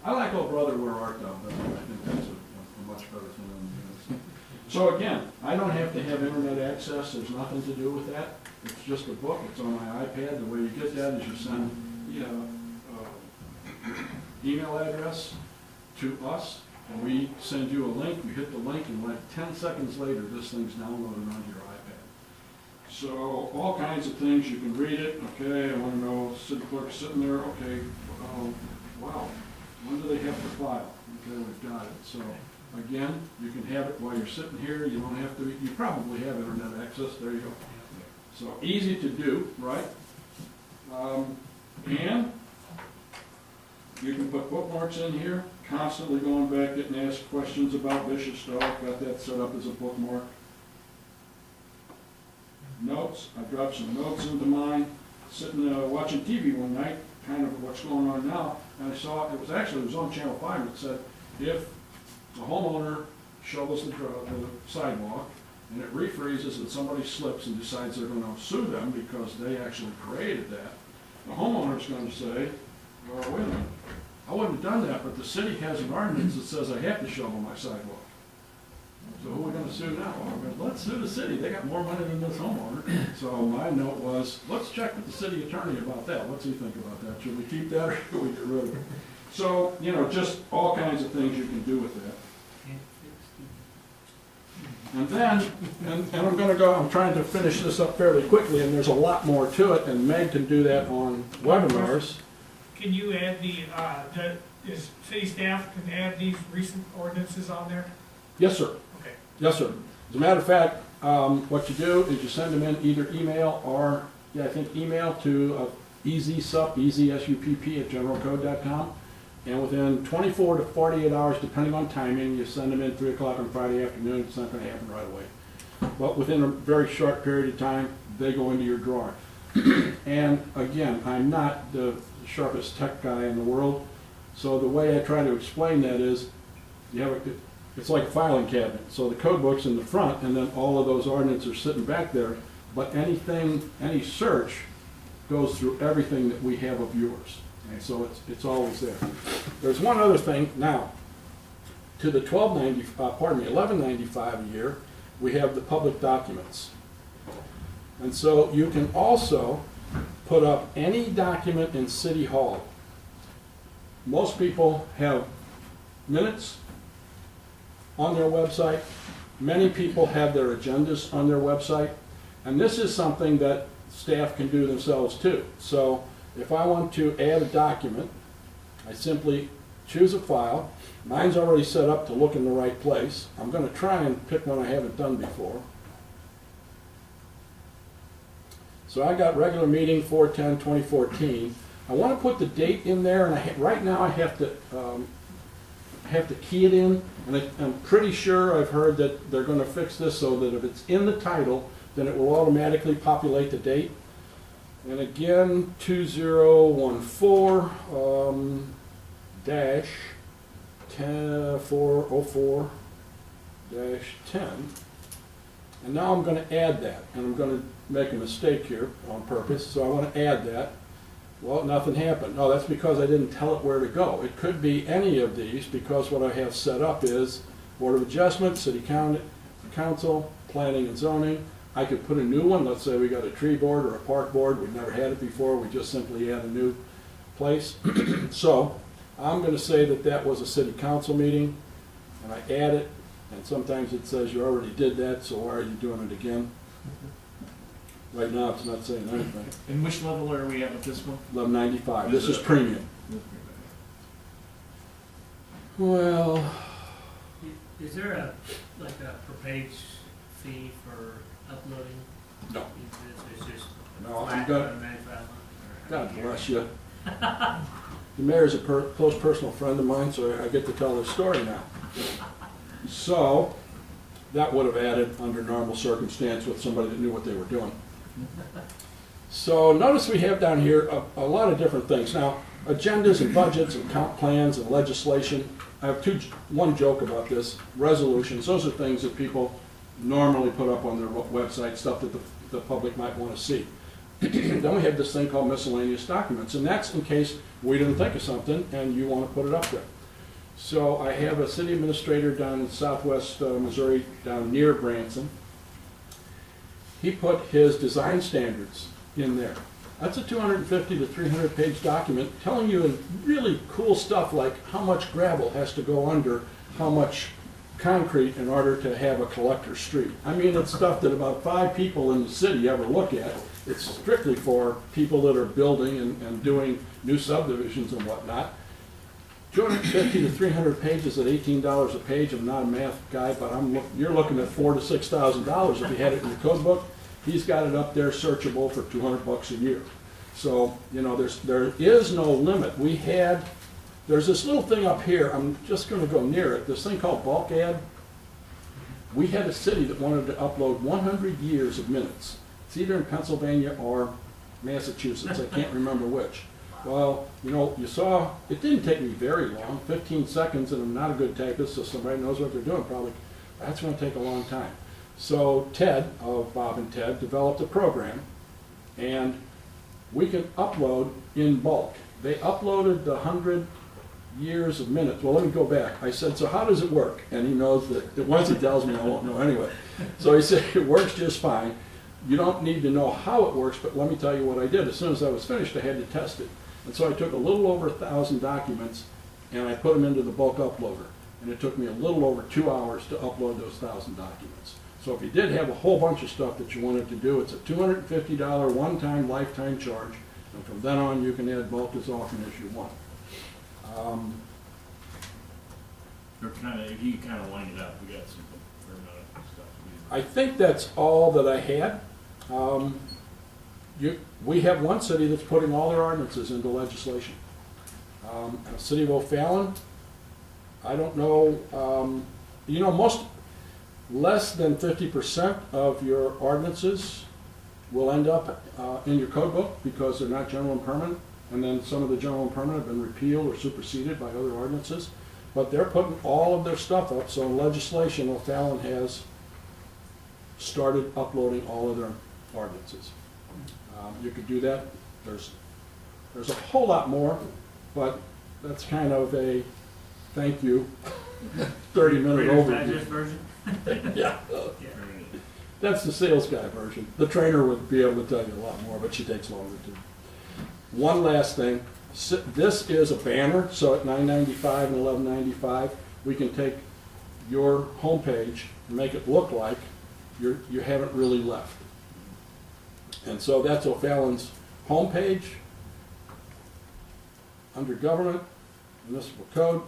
I like Oh Brother, Where Art Thou, but I think that's a much better thing. So again, I don't have to have internet access. There's nothing to do with that. It's just a book. It's on my iPad. The way you get that is you send email address to us, and we send you a link. You hit the link, and like 10 seconds later, this thing's downloaded onto your iPad. So all kinds of things. You can read it. Okay, I want to know, city clerk's sitting there. Okay, wow. When do they have to file? Okay, we've got it. So again, you can have it while you're sitting here. You don't have to. You probably have internet access. There you go. So easy to do, right? And you can put bookmarks in here. Constantly going back, getting asked questions about vicious dog. Got that set up as a bookmark. Notes. I dropped some notes into mine. Sitting watching TV one night, kind of what's going on now, and I saw it was on Channel 5. And it said if the homeowner shovels the sidewalk and it refreezes and somebody slips and decides they're going to sue them because they actually created that, the homeowner's going to say, well, wait a minute, I wouldn't have done that, but the city has an ordinance that says I have to shovel my sidewalk. So who are we going to sue now? Well, let's sue the city. They got more money than this homeowner. So my note was, let's check with the city attorney about that. What's he think about that? Should we keep that or should we get rid of it? So, just all kinds of things you can do with that. And then, and I'm going to go, I'm trying to finish this up fairly quickly, and there's a lot more to it, and Meg can do that on webinars. Can you add is city staff can add these recent ordinances on there? Yes, sir. Okay. Yes, sir. As a matter of fact, what you do is you send them in either email or, I think email to EasySupp, EasySupp@generalcode.com. And within 24 to 48 hours, depending on timing, you send them in 3 o'clock on Friday afternoon. It's not going to happen right away. But within a very short period of time, they go into your drawer. And again, I'm not the sharpest tech guy in the world. So the way I try to explain that is, it's like a filing cabinet. So the code book's in the front, and then all of those ordinances are sitting back there. But any search goes through everything that we have of yours. And so it's always there. There's one other thing now. To the $11.95 a year, we have the public documents. And so you can also put up any document in City Hall. Most people have minutes on their website. Many people have their agendas on their website. And this is something that staff can do themselves too. So if I want to add a document, I simply choose a file. Mine's already set up to look in the right place. I'm going to try and pick one I haven't done before. So I got regular meeting 4/10/2014. I want to put the date in there, and right now I have to key it in, and I'm pretty sure I've heard that they're going to fix this so that if it's in the title, then it will automatically populate the date. And again, 2014-404-10. And now I'm going to add that, and I'm going to make a mistake here on purpose, so I want to add that. Well, nothing happened. No, that's because I didn't tell it where to go. It could be any of these, because what I have set up is Board of Adjustment, City Council, Planning and Zoning. I could put a new one, let's say we got a tree board or a park board, we've never had it before, we just simply add a new place. So I'm going to say that that was a City Council meeting, and I add it, and sometimes it says you already did that, so why are you doing it again? Right now, it's not saying anything. And which level are we at with this one? 1195. This is premium. Well, Is there a, like a per page fee for uploading? no. It's just No, I'm flat good. $195? God bless you. The mayor's a close personal friend of mine, so I get to tell this story now. So, that would have added under normal circumstance with somebody that knew what they were doing. So notice we have down here a lot of different things. Now, agendas and budgets and comp plans and legislation. I have one joke about this. Resolutions, those are things that people normally put up on their website, stuff that the public might want to see. Then we have this thing called miscellaneous documents, and that's in case we didn't think of something and you want to put it up there. So I have a city administrator down in southwest Missouri, down near Branson. He put his design standards in there. That's a 250 to 300 page document telling you really cool stuff like how much gravel has to go under how much concrete in order to have a collector street. I mean, it's stuff that about 5 people in the city ever look at. It's strictly for people that are building and doing new subdivisions and whatnot. 250 to 300 pages at $18 a page. I'm not a math guy, but you're looking at $4,000 to $6,000 if you had it in the code book. He's got it up there searchable for $200 a year. So, you know, there is no limit. There's this little thing up here, I'm just going to go near it, this thing called bulk ad. We had a city that wanted to upload 100 years of minutes. It's either in Pennsylvania or Massachusetts, I can't remember which. Well, you know, you saw, it didn't take me very long, 15 seconds, and I'm not a good typist, so somebody knows what they're doing probably. That's going to take a long time. So Ted, of Bob and Ted, developed a program, and we can upload in bulk. They uploaded the 100 years of minutes. Well, let me go back. I said, so how does it work? And he knows that, once he tells me, I won't know anyway. So he said, it works just fine. You don't need to know how it works, but let me tell you what I did. As soon as I was finished, I had to test it. And so I took a little over 1,000 documents, and I put them into the bulk uploader. And it took me a little over 2 hours to upload those 1,000 documents. So if you did have a whole bunch of stuff that you wanted to do, it's a $250 one-time lifetime charge. And from then on, you can add bulk as often as you want. Or if you kind of wind it up, we got some fair amount of stuff to do. I think that's all that I had. We have one city that's putting all their ordinances into legislation. City of O'Fallon, I don't know, you know, less than 50% of your ordinances will end up in your code book because they're not general and permanent, and then some of the general and permanent have been repealed or superseded by other ordinances. But they're putting all of their stuff up, so in legislation, O'Fallon has started uploading all of their ordinances. You could do that. There's a whole lot more, but that's kind of a thank you, 30-minute Reader's overview. Digest version? Yeah. Yeah. That's the sales guy version. The trainer would be able to tell you a lot more, but she takes longer too. One last thing. This is a banner, so at $9.95 and $11.95, we can take your homepage and make it look like you haven't really left. And so that's O'Fallon's homepage under Government, Municipal Code.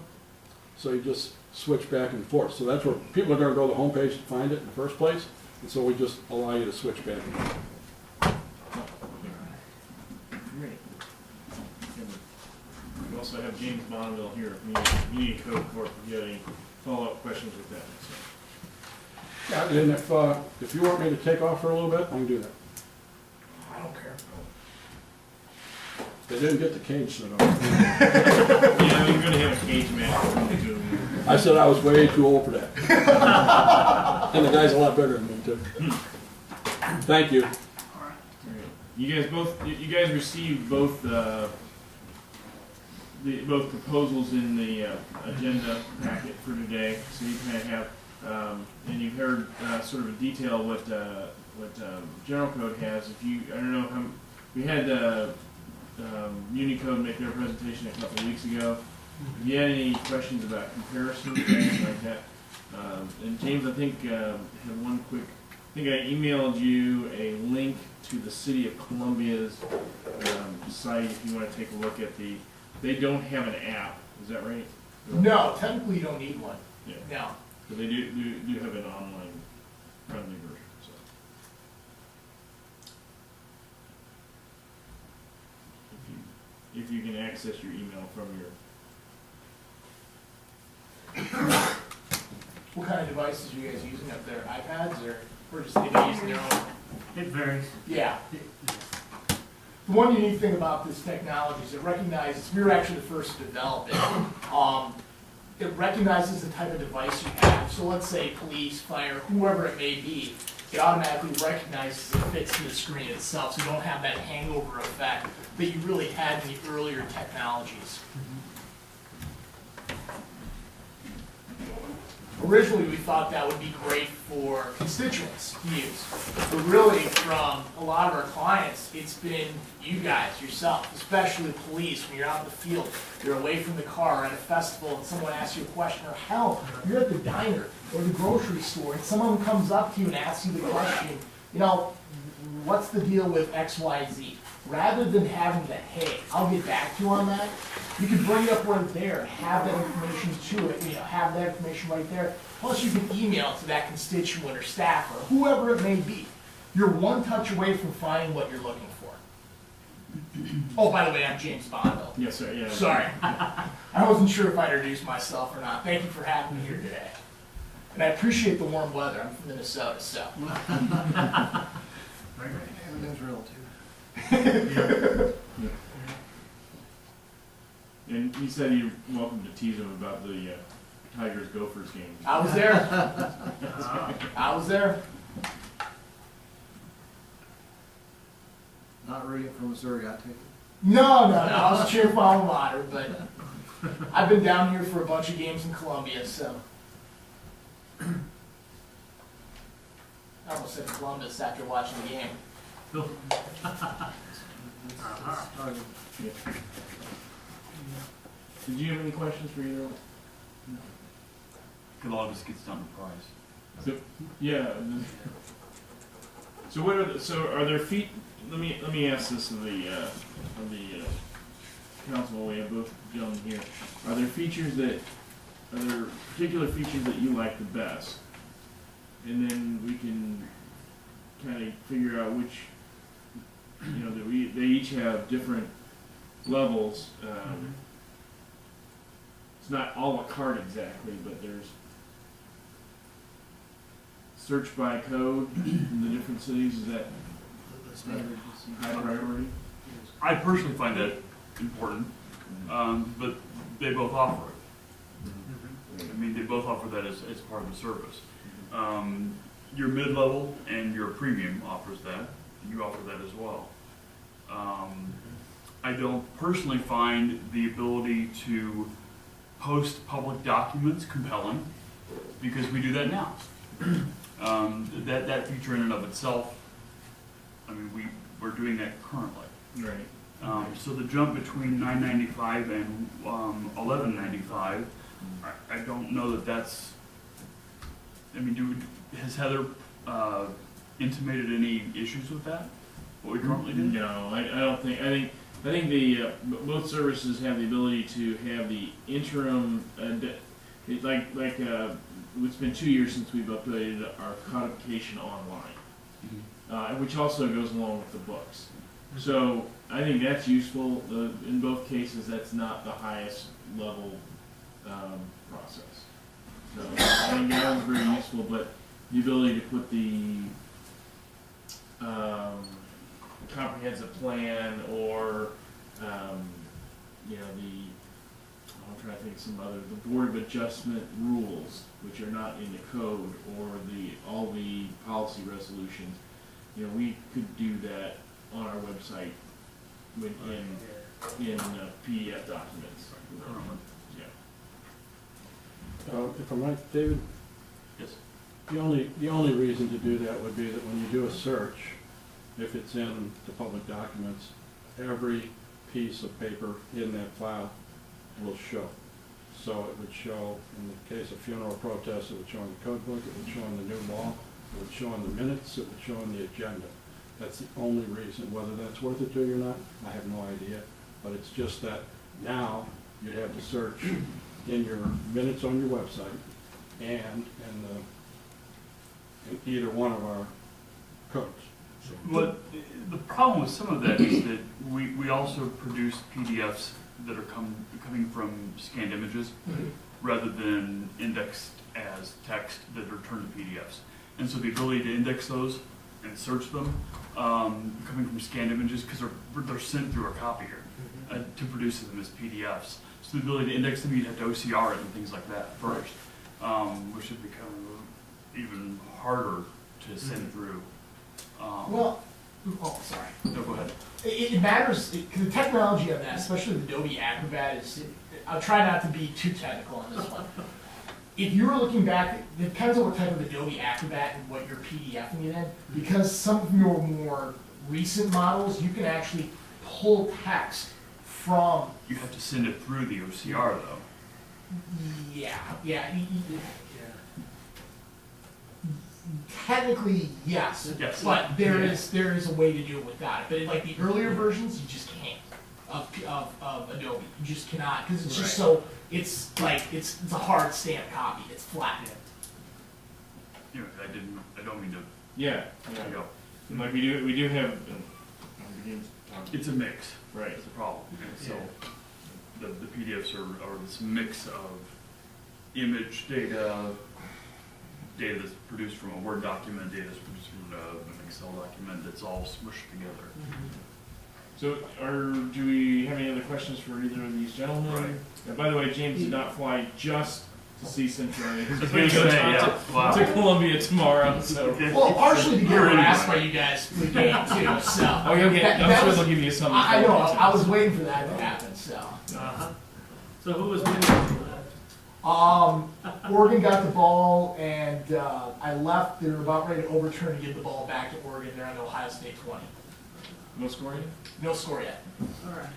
So you just switch back and forth. So that's where people are going to go to the homepage to find it in the first place. And so we just allow you to switch back and forth. Great. We also have James Bonneville here, Community Code Corp. If you have any follow-up questions with that. So. Yeah, and if you want me to take off for a little bit, I can do that. I don't care. They didn't get the cage set up. Yeah, you're going to have a cage match. I said I was way too old for that. And the guy's a lot better than me too. Thank you. You guys received both both proposals in the agenda packet for today, so you kind of have, and you've heard sort of a detail what General Code has. If you, I don't know how, we had Unicode make their presentation a couple of weeks ago. If you had any questions about comparisons or anything like that, and James, I think had one quick. I think I emailed you a link to the City of Columbia's site if you want to take a look at the. They don't have an app, is that right? No, technically you don't need one. Yeah. No. But they do have an online friendly version. So. If you can access your email from your. What kind of devices are you guys using up there? iPads or just maybe using their own? It varies. Yeah. The one unique thing about this technology is it recognizes, we were actually the first to develop it. It recognizes the type of device you have. So let's say police, fire, whoever it may be, it automatically recognizes it fits in the screen itself. So you don't have that hangover effect that you really had in the earlier technologies. Originally, we thought that would be great for constituents to use. But really, from a lot of our clients, it's been you guys, yourself, especially police, when you're out in the field, you're away from the car at a festival, and someone asks you a question, or hell, you're at the diner or the grocery store, and someone comes up to you and asks you the question, you know, what's the deal with X, Y, Z? Rather than having the, hey, I'll get back to you on that, you can bring it up right there, have that information to it, have that information right there. Plus you can email it to that constituent or staff or whoever it may be. You're one touch away from finding what you're looking for. Oh, by the way, I'm James Bondo. Yes, sir. Yeah. Sorry. I wasn't sure if I introduced myself or not. Thank you for having me here today. And I appreciate the warm weather. I'm from Minnesota, so. Everything's real too. And he said you're welcome to tease him about the Tigers-Gophers game. I was there. I was there. Not rooting for Missouri, I take it. No. I was cheering for alma mater, but I've been down here for a bunch of games in Columbia, so. I almost said Columbus after watching the game. Yeah. Did you have any questions for either? Columbus gets done the prize. So, yeah. So what are are there feet? Let me ask this of the council. We have both gentlemen here. Are there particular features that you like the best? And then we can kind of figure out which, that they each have different levels. It's not a la carte exactly, but there's search by code in the different cities. Is that The standard high priority? I personally find that important, but they both offer it. I mean, they both offer that as part of the service. Your mid-level and your premium offers that. You offer that as well. I don't personally find the ability to post public documents compelling, because we do that now. That feature in and of itself, I mean, we're doing that currently. Right. So the jump between $9.95 and $11.95, I don't know that that's. I mean, has Heather intimated any issues with that? What we currently do? No, I don't think. I think the both services have the ability to have the interim. It's been 2 years since we've updated our codification online, which also goes along with the books. So I think that's useful. In both cases, that's not the highest level process. So I think that was very useful, but the ability to put the comprehensive plan or I'm trying to think of some other, the Board of Adjustment rules, which are not in the code, or all the policy resolutions, we could do that on our website in PDF documents. Yeah. If I might, David, Yes. the only reason to do that would be that when you do a search, if it's in the public documents, every piece of paper in that file will show. So it would show, in the case of funeral protest, it would show in the code book, it would show in the new law, it would show in the minutes, it would show in the agenda. That's the only reason. Whether that's worth it to you or not, I have no idea. But it's just that now you'd have to search in your minutes on your website and in either one of our codes. But the problem with some of that is that we also produce PDFs that are coming from scanned images rather than indexed as text that are turned to PDFs. And so the ability to index those and search them coming from scanned images, because they're sent through a copier to produce them as PDFs. So the ability to index them, you'd have to OCR it and things like that first, which would become even harder to send through. Well, oh, sorry. No, go ahead. It matters, because the technology of that, especially the Adobe Acrobat, is, I'll try not to be too technical on this one. If you were looking back, it depends on what type of Adobe Acrobat and what you're PDFing it in, because some of your more recent models, you can actually pull text from... You have to send it through the OCR, though. Yeah. Technically, yes. Yes. But there is a way to do it without it. But in, like the earlier versions, you just can't of Adobe. You just cannot, because it's just so, it's like it's a hard stamp copy. It's flat. You know, I don't mean to. Yeah. There you go. And like we do have. It's a mix. Right. It's a problem. And so the PDFs are this mix of image data that's produced from a Word document, data that's produced from an Excel document that's all smushed together. So, do we have any other questions for either of these gentlemen? Right. And by the way, James did not fly just to see Centralia. He's I was going to go gonna say, yeah. Wow. to Columbia tomorrow. So. Okay. Well, partially to get You're harassed by anyway. you guys for the game too. So Oh, you'll get. I'm sure was, they'll give you something. I know. I was waiting for that to happen. So. So who was winning for that? Oregon got the ball, and I left. They were about ready to overturn and give the ball back to Oregon. They're on Ohio State 20. No scoring? No score yet. All right.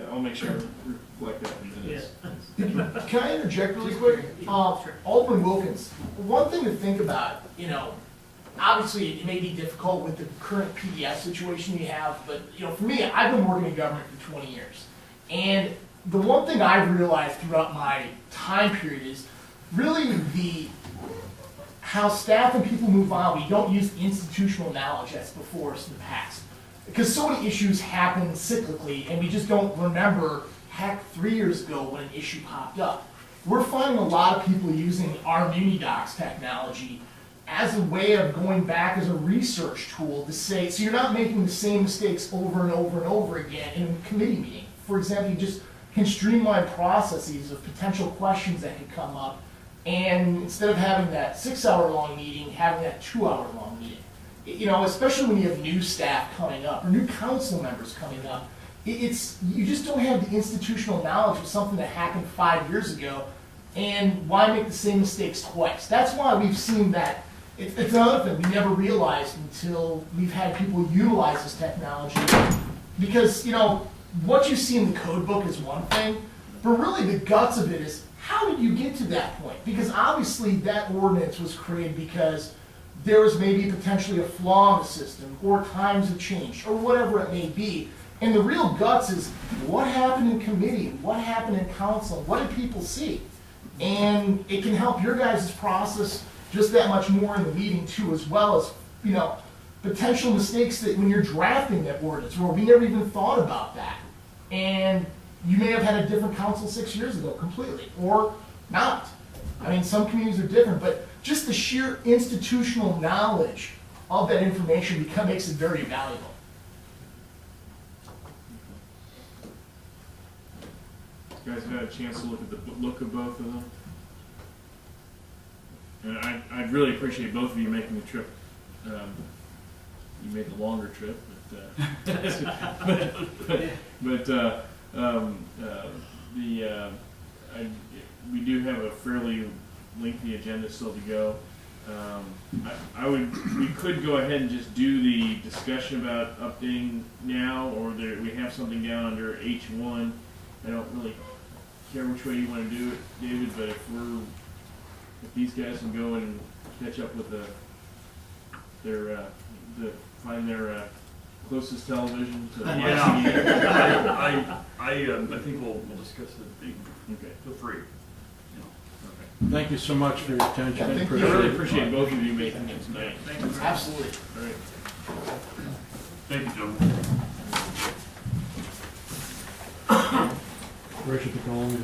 I'll make sure to reflect that in the minutes. Can I interject really quick? Alderman Wilkins, one thing to think about, obviously it may be difficult with the current PDF situation you have, but for me, I've been working in government for 20 years. And the one thing I've realized throughout my time period is really how staff and people move on. We don't use institutional knowledge that's before us in the past. Because so many issues happen cyclically, and we just don't remember, heck, 3 years ago when an issue popped up. We're finding a lot of people using our Unidocs technology as a way of going back as a research tool to say, so you're not making the same mistakes over and over and over again in a committee meeting. For example, you just can streamline processes of potential questions that could come up, and instead of having that 6-hour-long meeting, having that 2-hour-long meeting. Especially when you have new staff coming up or new council members coming up, you just don't have the institutional knowledge of something that happened 5 years ago, and why make the same mistakes twice? That's why we've seen that. It's another thing we never realized until we've had people utilize this technology, because what you see in the code book is one thing, but really the guts of it is how did you get to that point? Because obviously that ordinance was created because there was maybe potentially a flaw in the system, or times have changed, or whatever it may be. And the real guts is what happened in committee, what happened in council, what did people see? And it can help your guys' process just that much more in the meeting too, as well as, potential mistakes that when you're drafting that ordinance, where we never even thought about that. And you may have had a different council 6 years ago completely, or not. I mean, some communities are different, but just the sheer institutional knowledge of that information makes it very valuable. You guys have had a chance to look at the look of both of them? And I really appreciate both of you making the trip you made the longer trip, we do have a fairly lengthy agenda still to go. We could go ahead and just do the discussion about updating now, or we have something down under H1. I don't really care which way you want to do it, David, but if these guys can go and catch up with find their closest television to watch the game. I think we'll discuss it Okay. for free. Thank you so much for your attention. Thank you. I really appreciate both of you making it tonight. Thank you. Absolutely. All right. Thank you, gentlemen. Richard, to call me.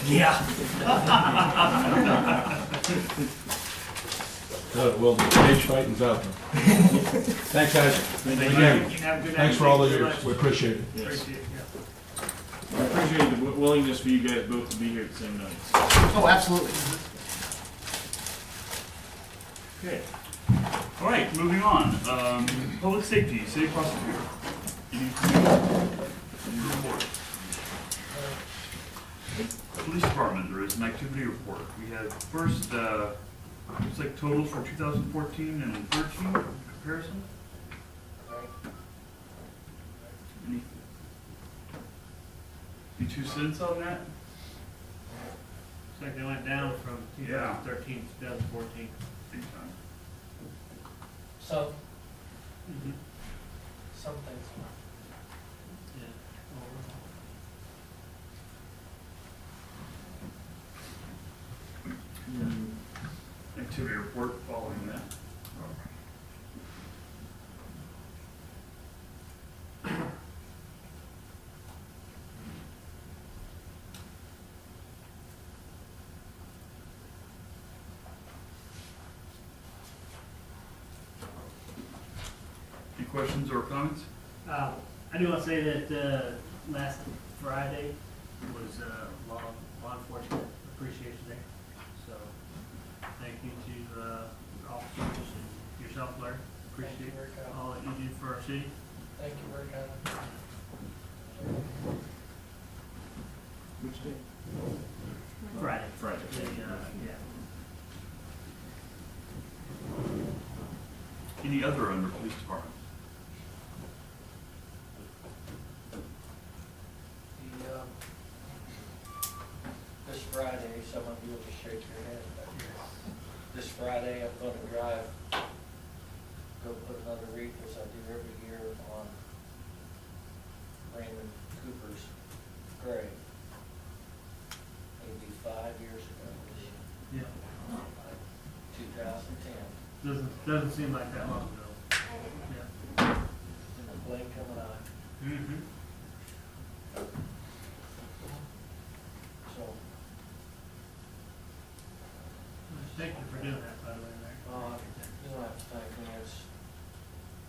Yeah. Well, the cage fighting's out there. Thanks, guys. Thank you. Again, Have a good night. thanks for all the Thank you years. very We much. appreciate it. Yes. Appreciate it, yeah. I appreciate the willingness for you guys both to be here at the same night. Oh, absolutely. Okay. All right, moving on. Public safety, city prosecutor. Any report? Police department, there is an activity report. We have first, looks like totals for 2014 and 13 comparison. Any 2 cents on that? Looks like they went down from Yeah. 2013 to 2014. Big time. So, Mm-hmm. some things. Yeah. Activity report following that. Any questions or comments? I do want to say that last Friday was law enforcement appreciation day. So thank you to officers and yourself, Larry. Appreciate all that you do for our city. Thank you very kindly. Which day? Friday. Friday. Yeah. Any other under police department? This Friday, some of you will just shake your head, but this Friday, I'm gonna drive, go put another wreath, as I do every year, on Raymond Cooper's grave. It'll be 5 years ago this year, Yeah. 2010, Doesn't seem like that long ago. Yeah. in the blink of an eye. Mm-hmm. So, Thank you for doing that, by the way, Larry. you don't have to thank me,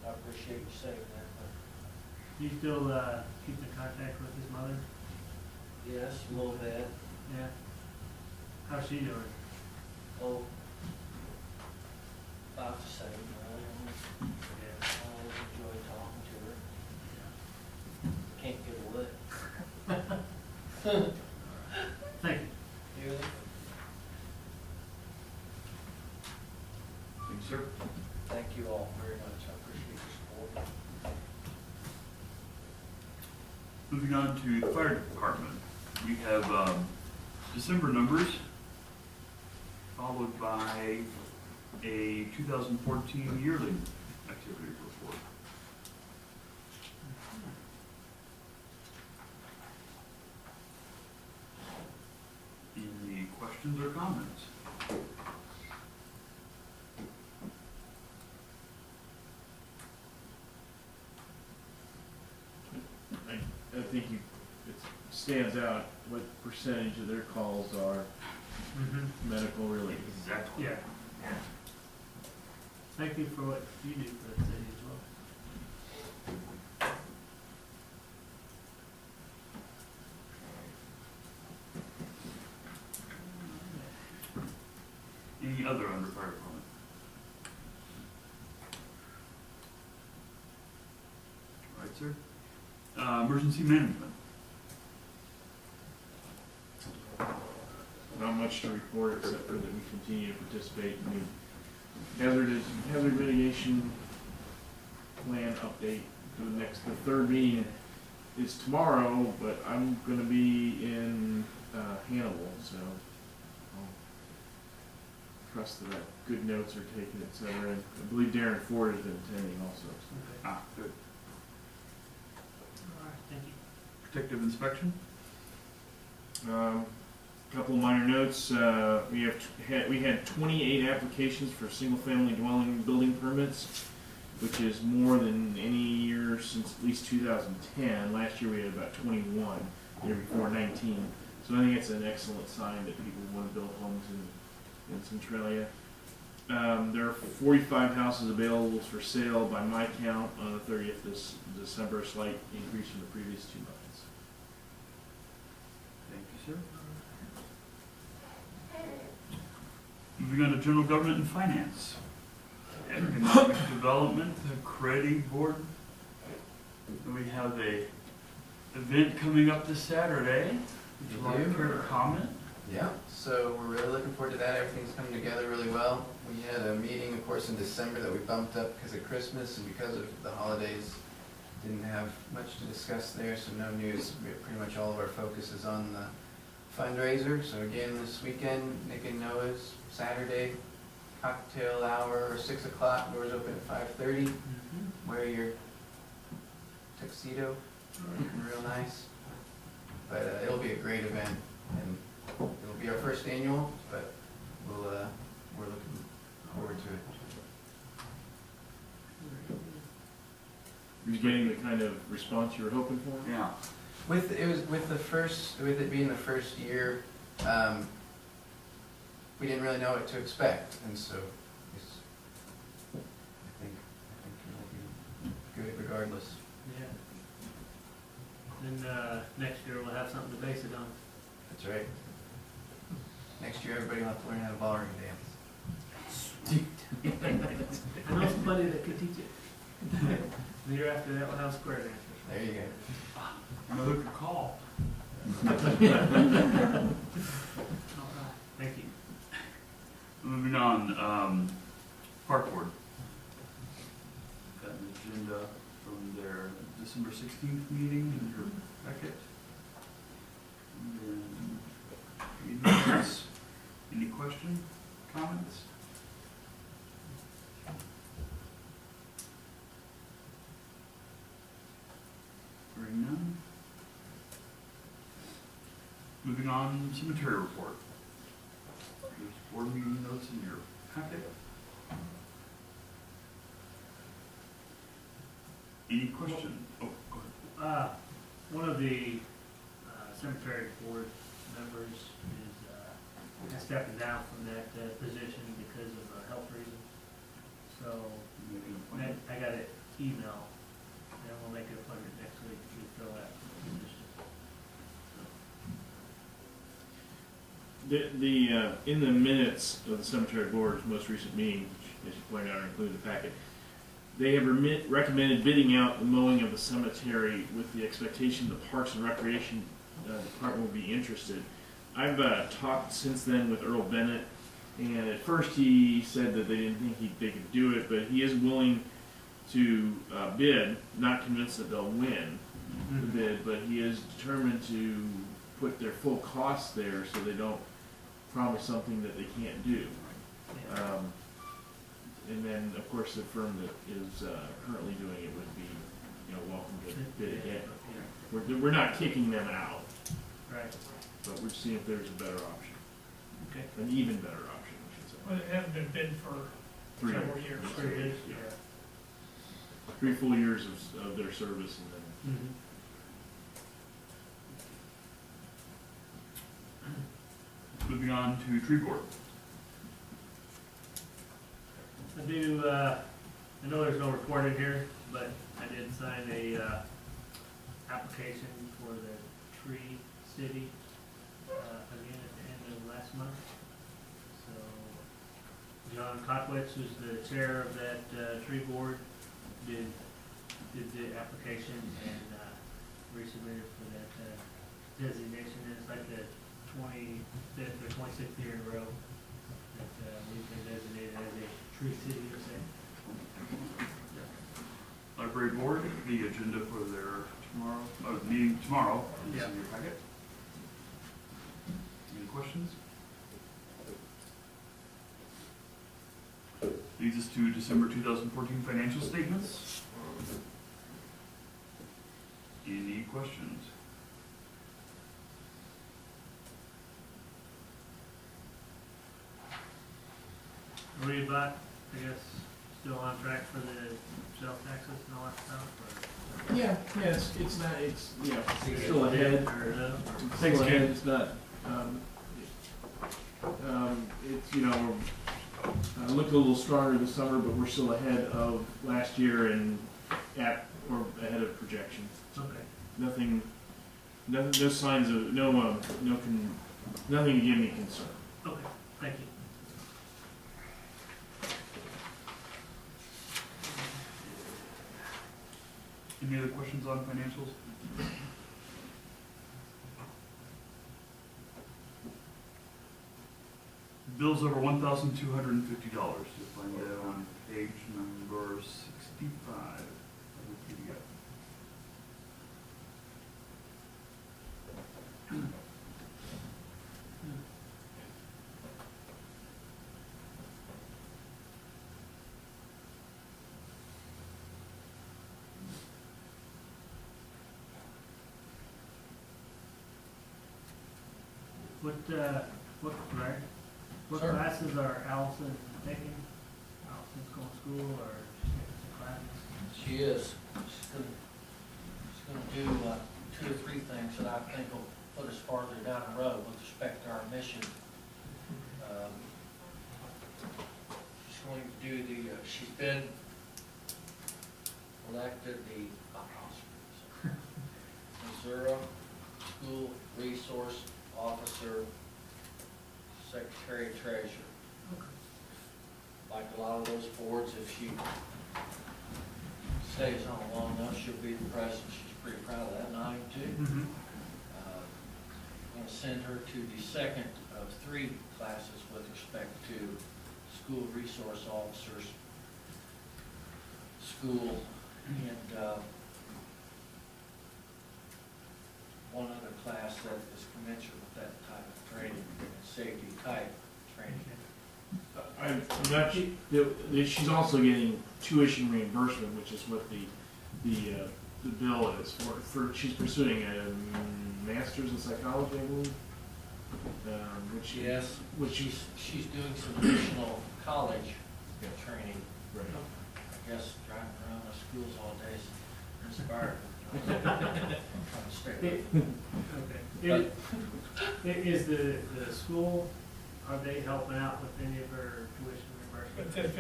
I appreciate you saying that, but Do you still keep in contact with his mother? yes, a little bit. Yeah. How's she doing? Oh, about the same, I Yeah. always enjoy talking to her. Can't get a lick. Thank you. You? Thank you, sir. Thank you all very much, I appreciate your support. Moving on to the fire department. We have December numbers, followed by a 2014 yearly activity report. Any questions or comments? I think it stands out what percentage of their calls are Mm-hmm. medical related. Exactly. Yeah. Thank you for what you do for the city as well. Any other under fire department? sir. Emergency management. Not much to report except for that we continue to participate in the hazard mitigation plan update. The third meeting is tomorrow, but I'm gonna be in Hannibal, so I'll trust that good notes are taken, et cetera. And I believe Darren Ford has been attending also. So. Good. All right, thank you. Protective inspection. Couple of minor notes. We had 28 applications for single-family dwelling building permits, which is more than any year since at least 2010. Last year we had about 21. The year before 19. So I think it's an excellent sign that people want to build homes in Centralia. There are 45 houses available for sale by my count on the 30th this December, a slight increase from the previous 2 months. Thank you, sir. Moving on to general government and finance. Economic development, the credit board. We have a event coming up this Saturday. Would you like to care to comment? Yeah, so we're really looking forward to that. Everything's coming together really well. We had a meeting, of course, in December that we bumped up because of Christmas and because of the holidays. Didn't have much to discuss there, so no news. Pretty much all of our focus is on the fundraiser. So again, this weekend, Nick and Noah's Saturday, cocktail hour, 6 o'clock, doors open at 5:30. Wear your tuxedo, looking real nice. But it'll be a great event, and it'll be our first annual, but we're looking forward to it. Are you getting the kind of response you were hoping for? Yeah. With it being the first year, we didn't really know what to expect, and so I think it'll be good regardless. Yeah. Then next year we'll have something to base it on. That's right. Next year, everybody will have to learn how to ballroom dance. I know somebody that could teach it. The year after that, we'll have square dancers. There you go. Another good call. All right, thank you. Moving on, park board. Got an agenda from their December 16th meeting in your packet. And then, any question, comments? Hearing none. Moving on, cemetery report. There's board meeting notes in your packet. Any question? Oh, go ahead. One of the cemetery board members is stepping down from that position because of health reasons. So Make an appointment. I got an email, and we'll make an appointment next week to fill that position. In the minutes of the cemetery board's most recent meeting, which, as you pointed out, are included in the packet, they have recommended bidding out the mowing of the cemetery with the expectation the Parks and Recreation Department will be interested. I've talked since then with Earl Bennett, and at first he said that they didn't think they could do it, but he is willing to bid, not convinced that they'll win the bid, but he is determined to put their full costs there so they don't promise something that they can't do. And then, of course, the firm that is currently doing it would be, welcome to bid again. We're not kicking them out, Right. but we're seeing if there's a better option, Okay. an even better option, I should say. Well, it hasn't been bid for 3 several years. 3 years, Yeah. yeah. 3 full years of their service, and then Moving on to tree board. I know there's no report in here, but I did sign a application for the tree city again at the end of last month. So John Kotwitz, who's the chair of that tree board, did did the application and, resubmitted for that, designation. And it's like the 25th or 26th year in a row that, we've been designated as a tree city or something. Library Board, the agenda for their meeting tomorrow is Yeah. in your packet. Any questions? Leads us to December 2014 financial statements. Any questions? Are we about, I guess, still on track for the sales taxes and all that stuff? Yeah, it's not, you know, it's still ahead. Or no? Still ahead, it's not, it's, you know, looked a little stronger this summer, but we're still ahead of last year and or ahead of projections. Okay. Nothing, no signs of, nothing to give me concern. Okay, thank you. Any other questions on financials? Bills over $1,250. You'll find that on page number 65 of the PDF. What Sir? classes are Allison taking? Allison's going to school or she's taking some classes? She is. She's gonna do 2 or 3 things that I think will put us farther down the road with respect to our mission. She's going to do she's been elected the Missouri School Resource Officer, Secretary Treasurer. Like a lot of those boards, if she stays on long enough, she'll be the president. She's pretty proud of that, and I am too. Mm-hmm. I'm going to send her to the second of 3 classes with respect to school resource officers, school, and one other class that is commensurate with that type of training, safety type training. I'm not, she's also getting tuition reimbursement, which is what the bill is for, she's pursuing a master's in psychology, I believe. Which Yes, which she's doing some additional college training. right. I guess driving around the schools all day is inspired. I'm trying to stay away. Okay. Is the school, are they helping out with any of her tuition reimbursement? But that's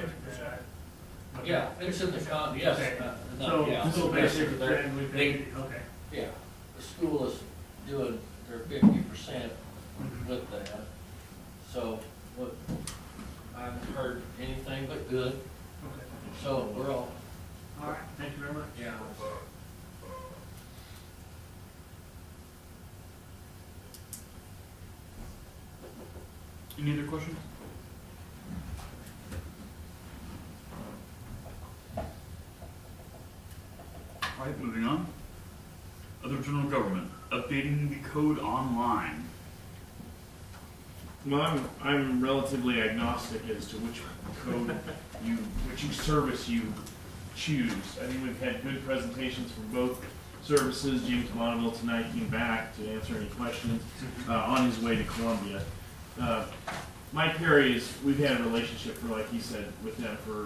50%. Yeah, it's in the yes. Okay. No, So, yeah. so basically, They're- we they- paid, okay. Yeah, the school is doing their 50% with that. So, look, I haven't heard anything but good, Okay. so we're all, All right, thank you very much. yeah. Any other questions? All right, moving on. Other general government, updating the code online. Well, I'm relatively agnostic as to which code which service you choose. I think we've had good presentations from both services. James Bonneville tonight came back to answer any questions on his way to Columbia. Mike Perry we've had a relationship for, like he said, with them for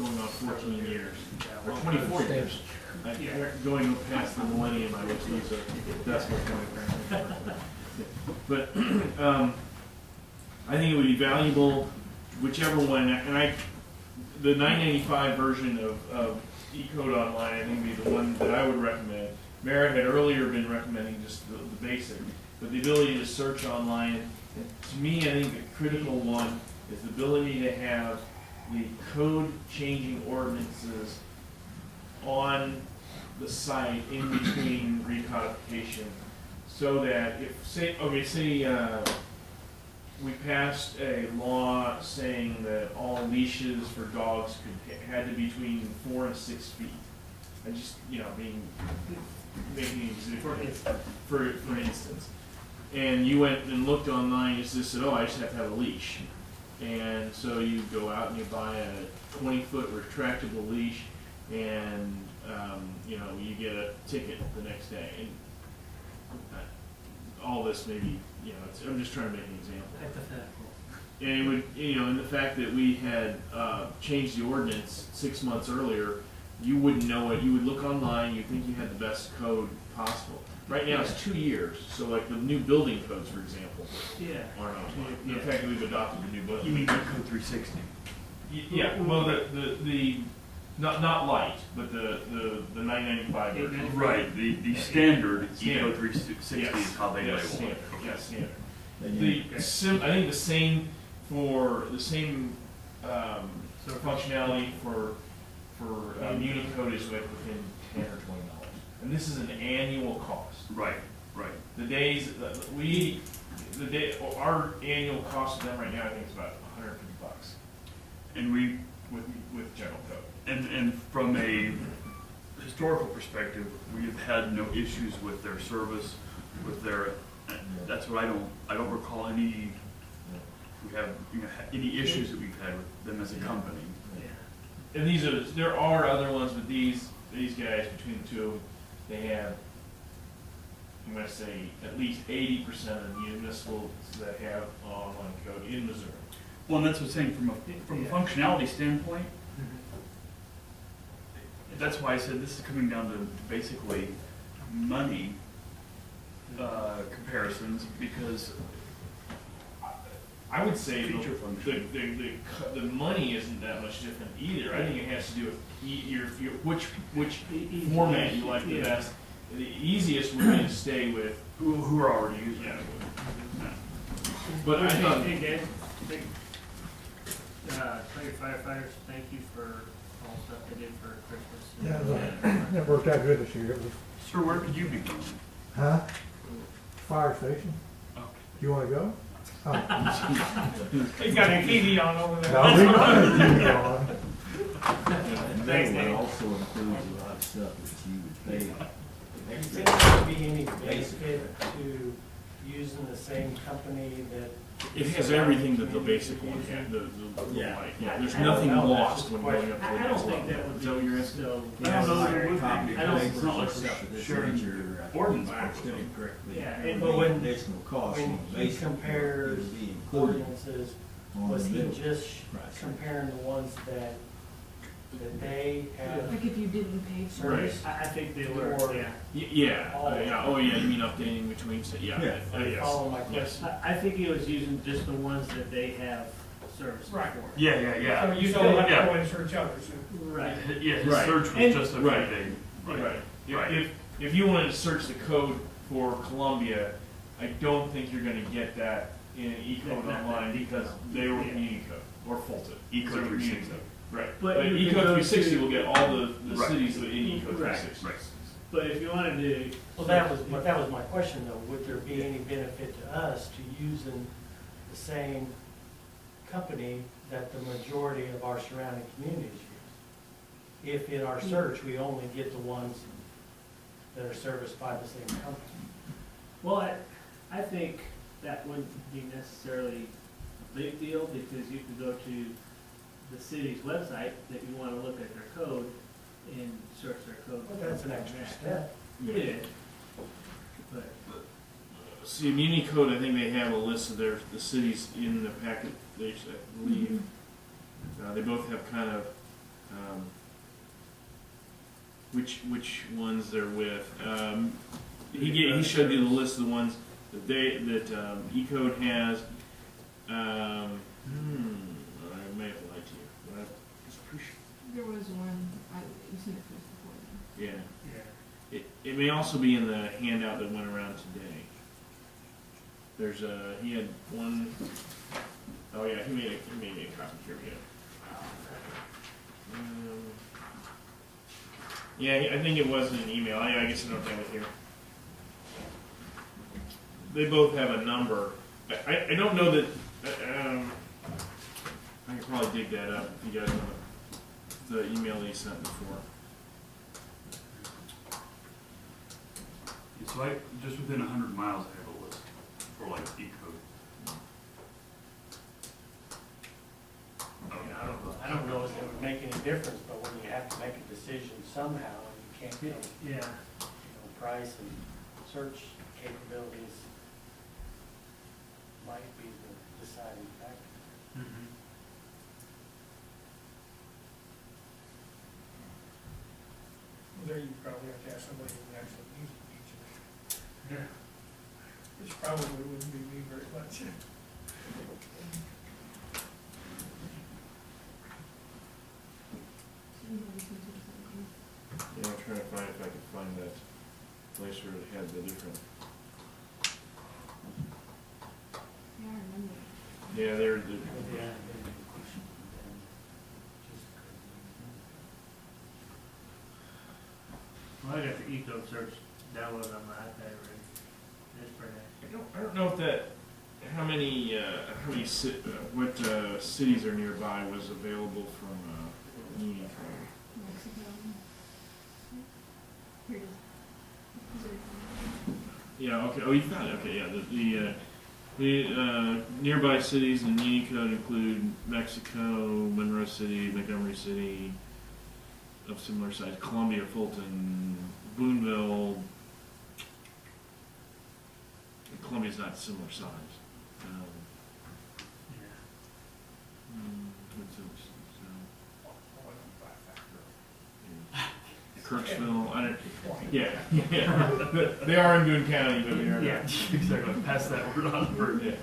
going on 14 years, or 24 years. Going past the millennium, I would use a decimal point. But I think it would be valuable, whichever one, and the 995 version of eCode Online, I think would be the one that I would recommend. Merritt had earlier been recommending just the basic, but the ability to search online, and to me, I think the critical one is the ability to have the code changing ordinances on the site in between recodification, so that if, say, we passed a law saying that all leashes for dogs had to be between 4 and 6 feet. I just, making an example, for instance. And you went and looked online, you just said, oh, I just have to have a leash. And so you go out and you buy a 20-foot retractable leash, and you get a ticket the next day. And all this maybe, I'm just trying to make an example. Hypothetical. And it would, and the fact that we had changed the ordinance 6 months earlier, you wouldn't know it. You would look online, you'd think you had the best code possible. Right now it's 2 years, so like the new building codes, for example, aren't online. The fact that we've adopted the new building. You mean code 360? Yeah, well, the not light, but the 995 version. Right, the standard Eco 360 is how they label standard. it. Yes, standard. I think the same functionality for Unicode is within $10 or $20, and this is an annual cost. Right. Our annual cost of them right now, I think, is about $150, and we with general code. And from a historical perspective, we have had no issues with their service, with their. That's what I don't recall any. We have any issues that we've had with them as a company. And there are other ones, but these guys, between the two of them, they have, I'm going to say, at least 80% of the municipals that have online code in Missouri. Well, and that's what I'm saying from a functionality standpoint. That's why I said this is coming down to basically money comparisons, because I would say feature function. the money isn't that much different either. I think it has to do with which format you like the best. The easiest would be to stay with who are already using it. But I thought, Hey, Dan, tell your firefighters, thank you for all the stuff they did for Christmas. That worked out good this year. It was, Sir, where could you be going? huh? Fire station. Okay. You want to go? Oh. He's got a TV on over there. No, we don't have TV on. And Thanks, that Dave. would also include a lot of stuff that you would pay. Do you think there would be any benefit to using the same company that? it has everything that the basic one had. There's nothing lost when going up to the I don't next think level. that would Is that what you're asking? still. I don't know that it would be. Copy I don't- papers it's not like and stuff of this sharing nature, ordinance if I understood books. it correctly. Yeah, there and would but be when- additional costs on When the he basic compares would be included ordinances, on was the he middle just price. comparing the ones that they have Like if you didn't pay for Right. it. I think they were, Or- yeah. Oh yeah, you mean updating between, Yeah. yes. follow my Yes. question? I think he was using just the ones that they have service Right. for. Yeah. So you still have to Yeah. go and search others. Right. Yeah, his Right. search was And- just a right. day. Right. Right. If you wanted to search the code for Columbia, I don't think you're gonna get that in Ecode Online because they were in Unicode or Fulton. Eco 360. Right. But But you could Eco go 360 to- will get all the Right. cities in Eco Right. 360. Right. But if you wanted to. Well, that was my question though. Would there be any benefit to us to using the same company that the majority of our surrounding communities use? If in our search, we only get the ones that are serviced by the same company? Well, I think that wouldn't be necessarily a big deal, because you could go to the city's website that you want to look at their code and search their code. Well, that's an extra step. It is. But, See, in Unicode, I think they have a list of the cities in the packet, I believe. They both have kind of, which ones they're with. He showed you the list of the ones that Ecode has. I may have lied to you, but I was pretty sure. There was one, you sent it to us before then. Yeah. yeah. It may also be in the handout that went around today. There's he had one, oh yeah, he made a copy here, yeah. Yeah, I think it was in an email. I guess I don't have it here. They both have a number. I don't know that. I could probably dig that up if you guys want the email they sent before. So just within 100 miles, I have a list for like E-code. I don't know if it would make any difference, but when you have to make a decision somehow, and you can't get, price and search capabilities might be the deciding factor. Well, there you probably have to have somebody who actually uses each of them. Yeah. Which probably wouldn't be me very much. Yeah, I'm trying to find if I can find that place where it had the different. Yeah, I remember. Yeah, they're the. Yeah. Well, I got the eco search downloaded on my iPad already. It's pretty nice. I don't know if that how many what cities are nearby was available from Union County. Mexico. Here it is. Yeah. Okay. Oh, you found it. Okay. Yeah. The nearby cities in Union Code include Mexico, Monroe City, Montgomery City, of similar size, Columbia, Fulton, Boonville. Columbia's not similar size. What's else? Kirksville, I don't. Yeah. They are in Boone County, but they are. Yeah, exactly. Pass that word on. Yeah.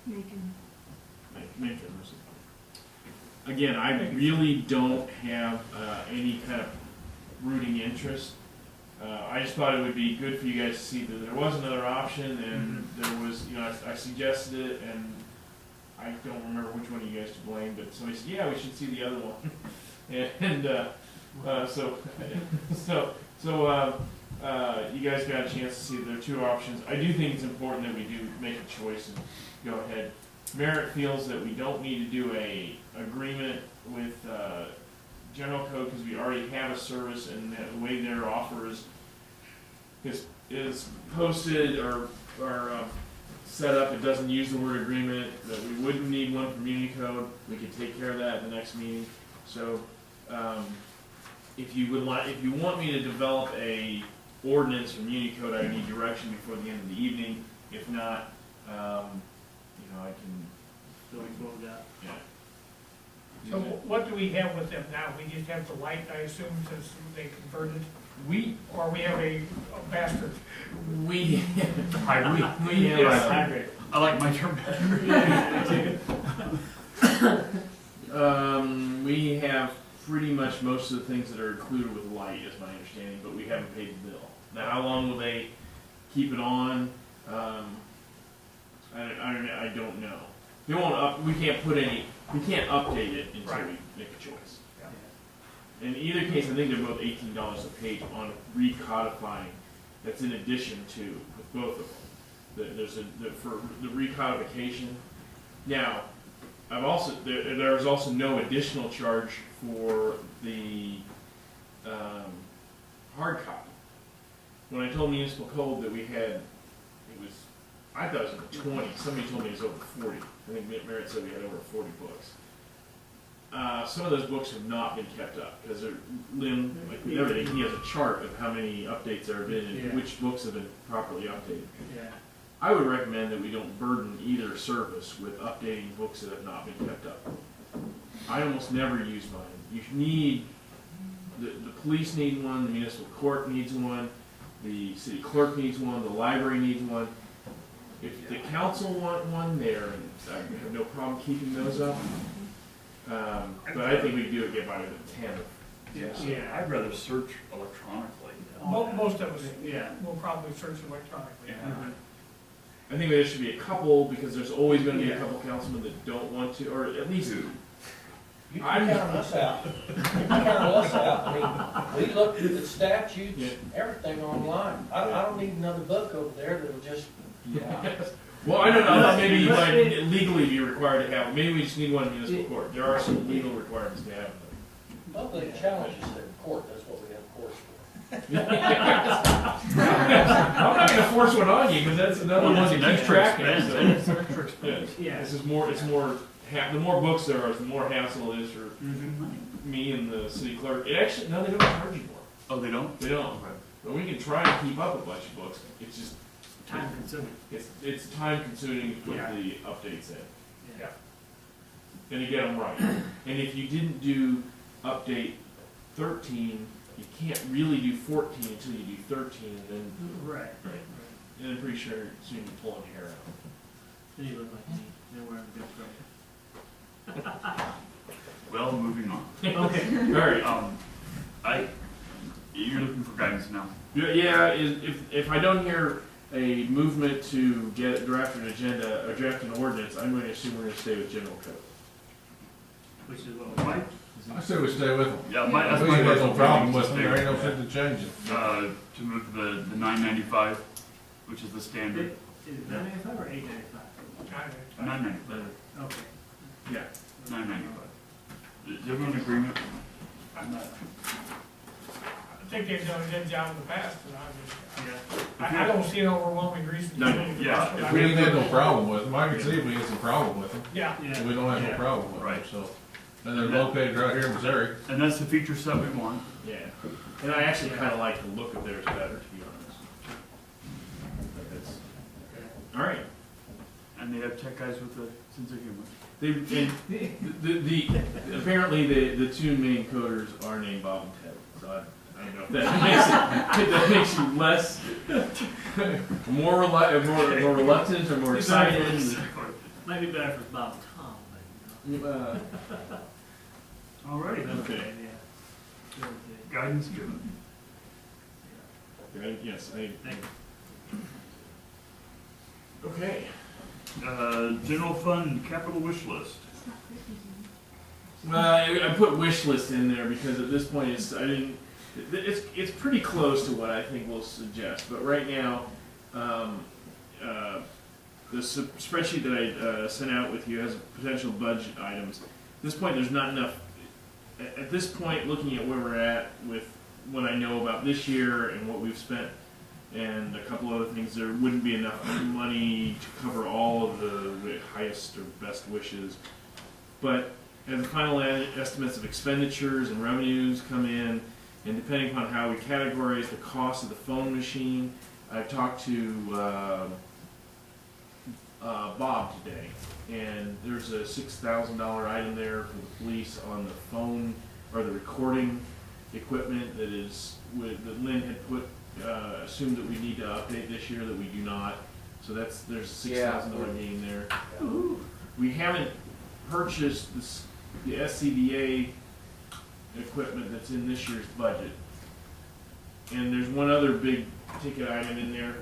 Macon. Macon. Again, I really don't have any kind of rooting interest. I just thought it would be good for you guys to see that there was another option, and there was, I suggested it, and I don't remember which one of you guys to blame, but somebody said, yeah, we should see the other one. And you guys got a chance to see that there are two options. I do think it's important that we do make a choice and go ahead. Merritt feels that we don't need to do a agreement with General Code because we already have a service, and the way their offer is posted or set up. It doesn't use the word agreement. That we wouldn't need one from Unicode. We could take care of that in the next meeting. So, if you want me to develop a ordinance from Unicode, I need direction before the end of the evening. If not, I can. So we pulled out. Yeah. So what do we have with them now? We just have the light, I assume, since they converted? Or we have a bastard? We Hybrid. have I like my term better. We have pretty much most of the things that are included with light, is my understanding, but we haven't paid the bill. Now, how long will they keep it on? I don't know. They won't we can't update it until we make a choice. Yeah. In either case, I think they're both $18 a page on recodifying. That's in addition to with both of them. There's for the recodification. Now, there's also no additional charge for the hard copy. When I told Municipal Code that we had, I thought it was over 20. Somebody told me it was over 40. I think Merritt said we had over 40 books. Some of those books have not been kept up because Lynn, like with everything, he has a chart of how many updates there have been and which books have been properly updated. Yeah. I would recommend that we don't burden either service with updating books that have not been kept up. I almost never use mine. You need, the police need one, the municipal court needs one, the city clerk needs one, the library needs one. If the council want one, I have no problem keeping those up. But I think we can do it, get by with 10. Yeah, I'd rather search electronically. Most of us will probably search electronically. Yeah. I think there should be a couple, because there's always going to be a couple councilmen that don't want to, or at least You can count us out. You can count us out. I mean, we looked at the statutes, Yeah. everything online. I don't need another book over there that'll just, Well, I don't know, I thought maybe you might legally be required to have it. Maybe we just need one in municipal court. There are some legal requirements to have it. well, the challenge is in court, that's what we have courts for. I'm not gonna force one on you, because that's another one to keep track of. expense, so- and it's extra expense. Yeah, this is more, it's more, the more books there are, the more hassle it is for me and the city clerk. It actually, no, they don't charge you more. Oh, they don't? They don't. But we can try and keep up a bunch of books. It's just, Time consuming. it's time consuming to put Yeah. the updates in. Yeah. And to get them right. And if you didn't do update 13, you can't really do 14 until you do 13, and then, Right. and I'm pretty sure soon you're pulling your hair out. Then you look like me, they're wearing a good Well, moving on. coat. Okay. All right. You're looking for guidance now. Yeah, if I don't hear a movement to get draft an agenda or draft an ordinance, I'm going to assume we're going to stay with general code. Which is what Mike? I say we stay with them. Yeah, We that's ain't my got no problem with them, there ain't no yeah. shit to change it. To move to the 995, which is the standard. Is it 995 or 895? 995. Okay. Yeah. 995. Is everyone in agreement? I think they've done a good job in the past, and I don't see an overwhelming reason to No, change it. yeah, That's what I We mean. ain't had no problem with them, I can see if we had some problem with them, Yeah, but we don't have no problem with them, Right. so. And they're located right here in Missouri. And that's the feature set we want. Yeah. And I actually kind of like the look of theirs better, to be honest. But that's, all right. And they have tech guys with a sense of humor. They, and the apparently the two main coders are named Bob and Ted. So I don't know if that makes you less more reluctant or more excited. Might be better for Bob and Tom, but, Alrighty. Okay. yeah. Guidance given. Yes. Thank you. Okay. General fund capital wish list. I put wish list in there because at this point it's pretty close to what I think we'll suggest. But right now, the spreadsheet that I sent out with you has potential budget items. At this point, there's not enough. At this point, looking at where we're at with what I know about this year and what we've spent and a couple other things, there wouldn't be enough money to cover all of the highest or best wishes. But as the final estimates of expenditures and revenues come in, and depending upon how we categorize the cost of the phone machine, I've talked to Bob today, and there's a $6,000 item there for the police on the phone or the recording equipment that Lynn had assumed that we need to update this year that we do not. So there's a $6,000 gain there. We haven't purchased the SCBA equipment that's in this year's budget. And there's one other big ticket item in there.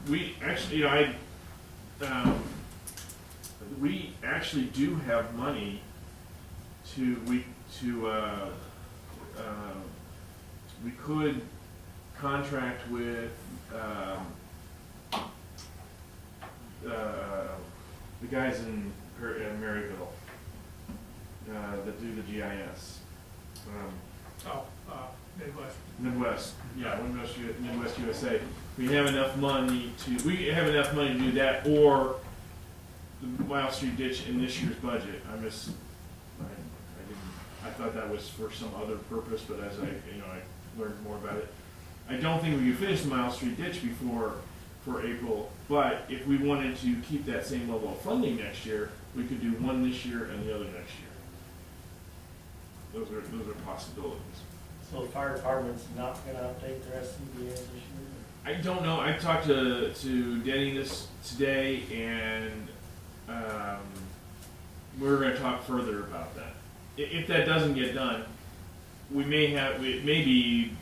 We actually, we actually do have money we could contract with the guys in Maryville that do the GIS. Midwest, yeah, Midwest USA. We have enough money to do that, or the Mile Street ditch in this year's budget. I thought that was for some other purpose, but as I learned more about it, I don't think we could finish the Mile Street ditch for April. But if we wanted to keep that same level of funding next year, we could do one this year and the other next year. Those are possibilities. So the fire department's not gonna update their SCBA this year? I don't know. I talked to Denny this today, and we're going to talk further about that. If that doesn't get done, maybe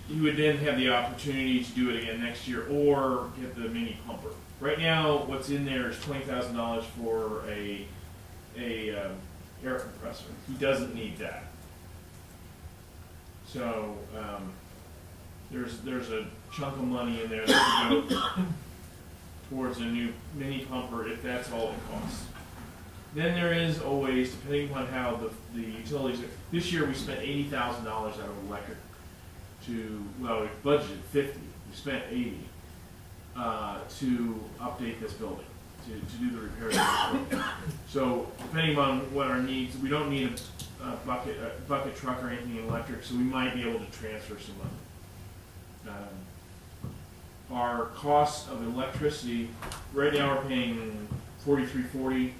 you would then have the opportunity to do it again next year, or get the mini pumper. Right now, what's in there is $20,000 for a air compressor. He doesn't need that. So, there's a chunk of money in there that could go towards a new mini pumper if that's all it costs. Then there is always, depending upon how the utilities are, this year we spent $80,000 out of electric well, we budgeted 50, we spent 80, to update this building, to do the repairs of this building. So depending on what our needs, we don't need a bucket truck or anything electric, so we might be able to transfer some money. Our cost of electricity, right now we're paying $43.40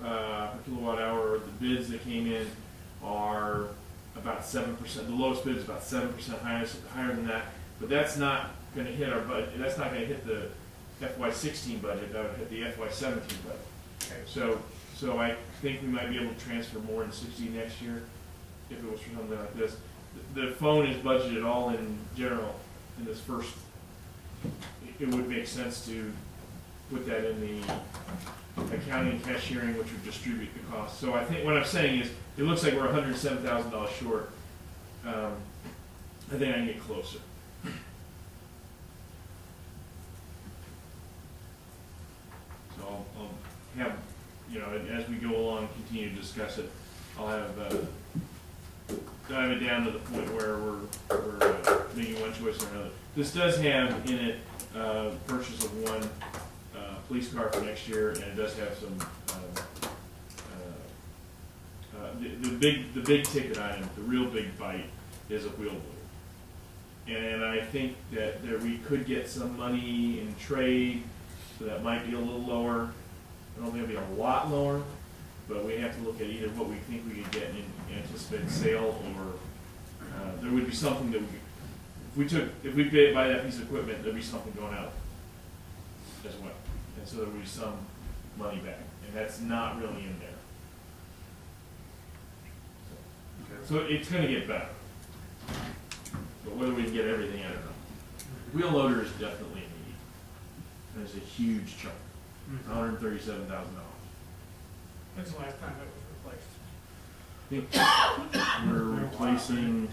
per kilowatt hour. The bids that came in are about 7%. The lowest bid is about 7% higher than that. But that's not going to hit our budget. That's not going to hit the FY16 budget. That would hit the FY17 budget. Okay. So I think we might be able to transfer more than 60 next year if it was for something like this. The phone is budgeted all in general in this first. It would make sense to put that in the accounting and cashiering, which would distribute the cost. So I think what I'm saying is, it looks like we're $107,000 short. I think I can get closer. So I'll have, as we go along, continue to discuss it. I'll have dive it down to the point where we're making one choice or another. This does have in it purchase of one police car for next year, and it does have some the big ticket item, the real big bite, is a wheel blue. And I think that we could get some money in trade, so that might be a little lower. I don't think it'll be a lot lower, but we have to look at either what we think we could get in anticipated sale, or there would be something that if we buy that piece of equipment, there'd be something going out as well. And so there would be some money back, and that's not really in there. So it's going to get better. But whether we can get everything, I don't know. Wheel loader is definitely a need. And it's a huge chunk. $137,000. When's the last time it was replaced? I think we're replacing.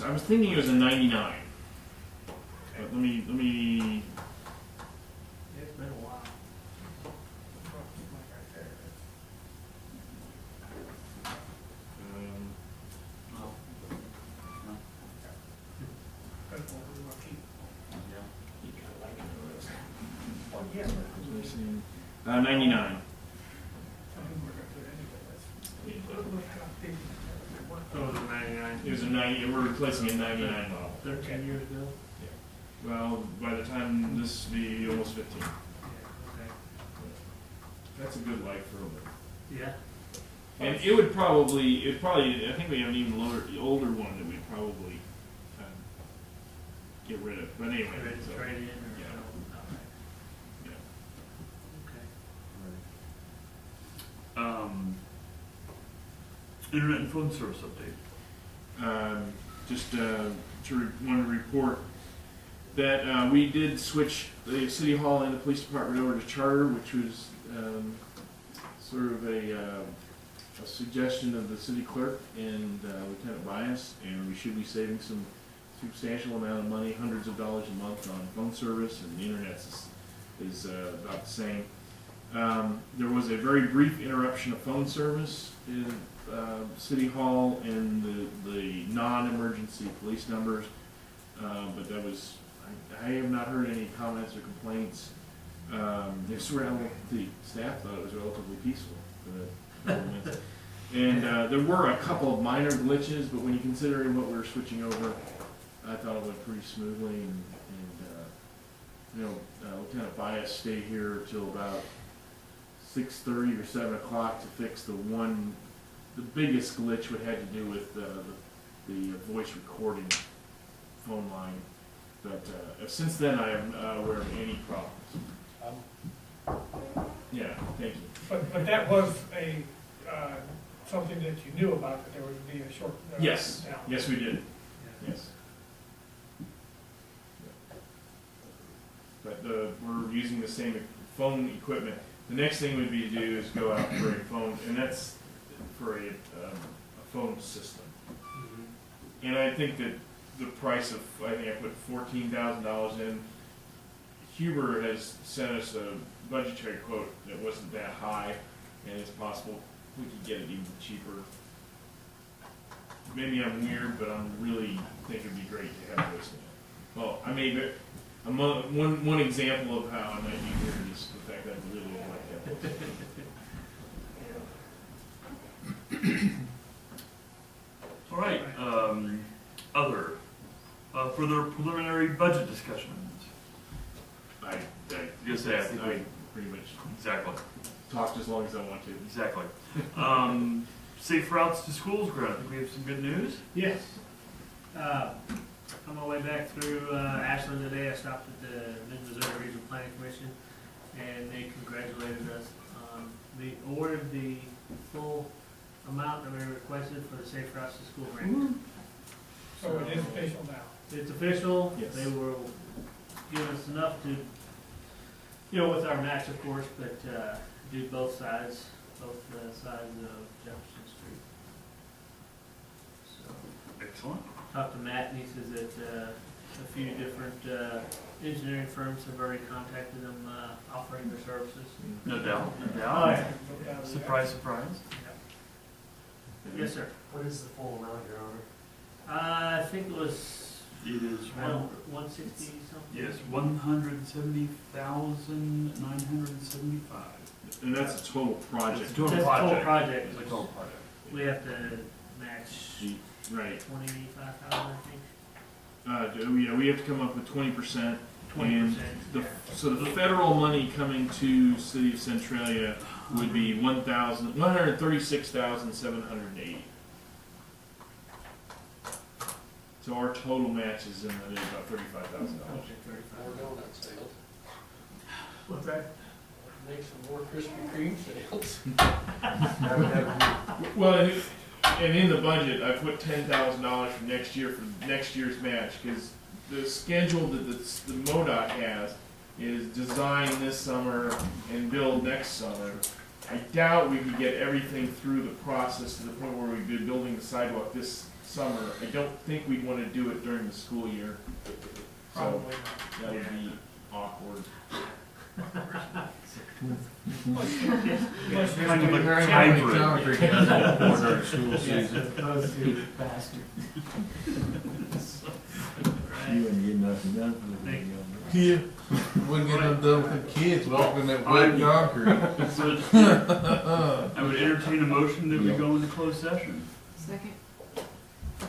I was thinking it was a 99. But let me. It's been a while. Yeah. 99. Oh, it was a 99. It was a 90. We're replacing a 99 model. 13 years ago? Well, by the time this will be almost 15. Yeah, okay. That's a good life for a bit. Yeah. And I think we have an even older one that we'd probably get rid of. But anyway. Ready to so, trade in or yeah. so? Yeah. Okay. Internet and phone service update. Just want to report that we did switch the City Hall and the Police Department over to charter, which was sort of a suggestion of the city clerk and Lieutenant Bias, and we should be saving some substantial amount of money, hundreds of dollars a month on phone service, and the internet is about the same. There was a very brief interruption of phone service in City Hall and the non-emergency police numbers, but that was, I have not heard any comments or complaints. The staff thought it was relatively peaceful for the couple minutes. And there were a couple of minor glitches, but when you consider what we were switching over, I thought it went pretty smoothly. And Lieutenant Bias stayed here till about 6:30 or 7 o'clock to fix the biggest glitch, which had to do with the voice recording phone line. But since then, I am not aware of any problems. Yeah, thank you. But that was something that you knew about, that there would be a short. Yes, down. yes, we did. Yes. But we're using the same phone equipment. The next thing would be to do is go out for a phone, and that's for a phone system. And I think that the price of, I think I put $14,000 in. Huber has sent us a budgetary quote that wasn't that high, and it's possible we could get it even cheaper. Maybe I'm weird, but I'm really think it'd be great to have this. Well, I made it. One example of how I might be weird is the fact that I really don't like that. All right, other, further preliminary budget discussions. I Yes, I think I pretty much Exactly, talked as long as I want to. exactly. Safe routes to schools grant, I think we have some good news. Yes. On my way back through Ashland today, I stopped at the Mid-Missouri Regional Planning Commission, and they congratulated us. They awarded the full amount that we requested for the Safe Routes to School grant. So it is official now. It's official. Yes. They will give us enough to, with our match, of course, but do both sides of Jefferson Street. So, Excellent. talked to Matt, and he says that a few different engineering firms have already contacted them, offering their services. No doubt, no Oh, doubt. yeah. Surprise, surprise. Yes, sir. What is the full amount, Your Honor? I think it was It is around 160 something. yes, 170,975. And that's a total project. It's a total That's the project. total project, It's a which total project. we have to match Right. 25,000, I think. Yeah, we have to come up with 20%. 20%. So the federal money coming to City of Centralia would be 136,780. So our total match is in about $35,000. More donut sales. What's that? Make some more Krispy Kreme sales. Well, and in the budget, I put $10,000 for next year for next year's match, because the schedule that the MoDOT has is design this summer and build next summer. I doubt we could get everything through the process to the point where we'd be building the sidewalk this summer. I don't think we'd want to do it during the school year. So Probably that would be awkward. Kind of like hybrid. You wouldn't get nothing done for the Thank video. Yeah. Wouldn't get nothing done with the kids walking that wet concrete. I would entertain a motion that we go into closed session. Second.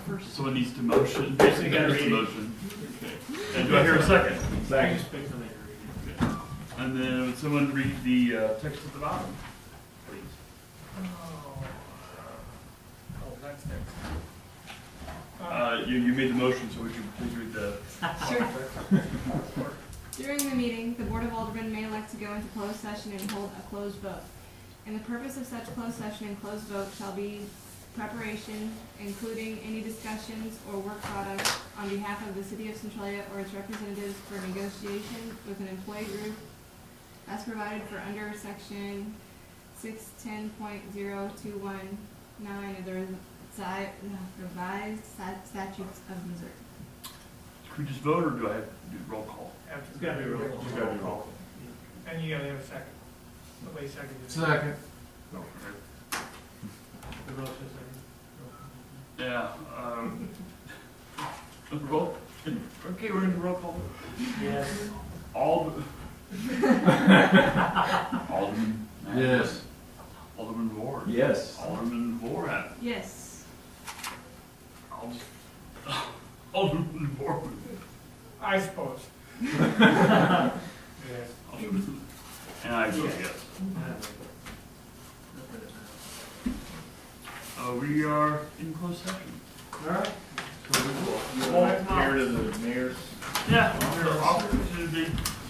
First. Someone needs to motion, basically gotta there's a read it. motion. And do I hear a second? Second. And then would someone read the text at the bottom, please? Oh, that's next. You made the motion, so would you please read the? During the meeting, the Board of Aldermen may elect to go into closed session and hold a closed vote. And the purpose of such closed session and closed vote shall be preparation, including any discussions or work product on behalf of the City of Centralia or its representatives for negotiation with an employee group as provided for under section 610.0219 of the revised statutes of Missouri. Could we just vote, or do I have to do roll call? It's gotta be a roll call. It's gotta be roll call. And you gotta have a second. Nobody seconded it. Second. The roll says Yeah, roll, okay, we're gonna roll call. yes. Alderman. Alderman. Yes. Alderman Ward. Yes. Alderman Vorak. Yes. Alderman Ward. I suppose. Yes. And I vote yes. We are in closed session. All right. So we will compare to the mayor's. Yeah, we're off to the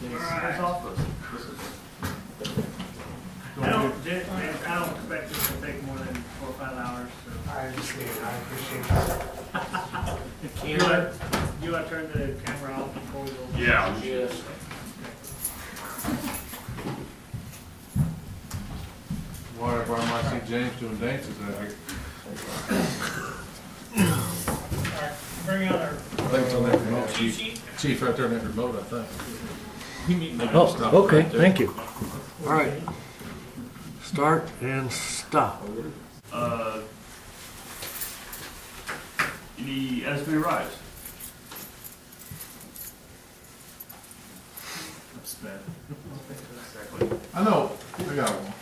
mayor's office. I don't expect this to take more than 4 or 5 hours, so. I understand, I appreciate that. You want to turn the camera off before we go? Yeah. Yes. where I might see James doing dances out here. All right, bring out our I think it's on that remote, cheat chief. sheet. Chief right there in that remote, I think. You mean like Oh, Stop okay, right there. thank you. All right. Start and stop. Any estimated rise? spent. Exactly. I know, I got one.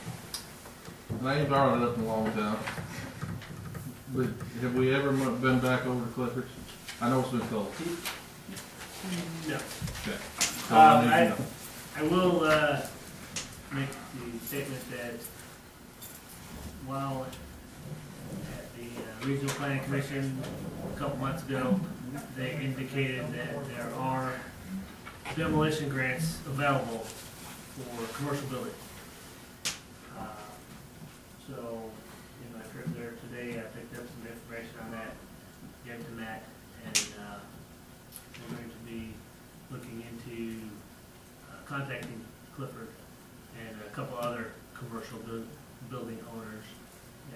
And I ain't borrowed it up in a long time. But have we ever been back over to Clifford's? I know it's been cold. No. Okay. So I need to know. I will, make the statement that while at the Regional Planning Commission a couple months ago, they indicated that there are demolition grants available for commercial building. So, in my trip there today, I picked up some information on that, gave it to Matt, and, we're going to be looking into contacting Clifford and a couple other commercial building owners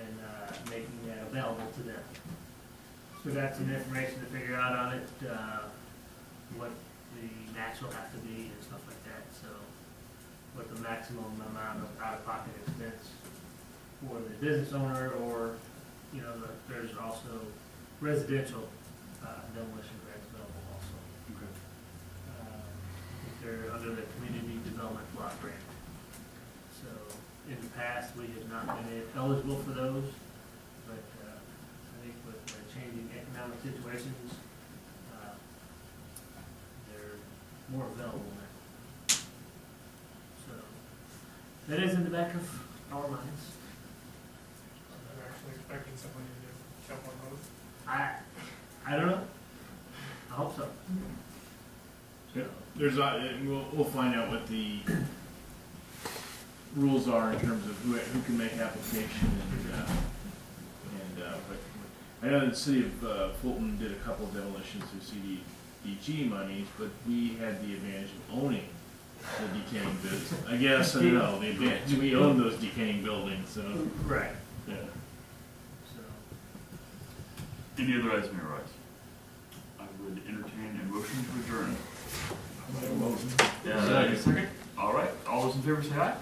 and making that available to them. So we got some information to figure out on it, what the match will have to be and stuff like that. So what the maximum amount of out-of-pocket expense for the business owner, or, you know, there's also residential demolition grants available also. Okay. I think they're under the community development block grant. So in the past, we have not been eligible for those, but I think with the changing economic situations, they're more available now. So that is in the back of our minds. I'm actually expecting somebody to jump on those. I don't know. I hope so. Yeah, there's we'll find out what the rules are in terms of who can make application but I know the city of Fulton did a couple of demolitions through CDBG monies, but we had the advantage of owning the decaying buildings. I guess I don't know the advantage. We own those decaying buildings, so Right. yeah. So Any other items may arise? I would entertain a motion to adjourn. Motion. Yeah, second. All right, all those in favor say aye.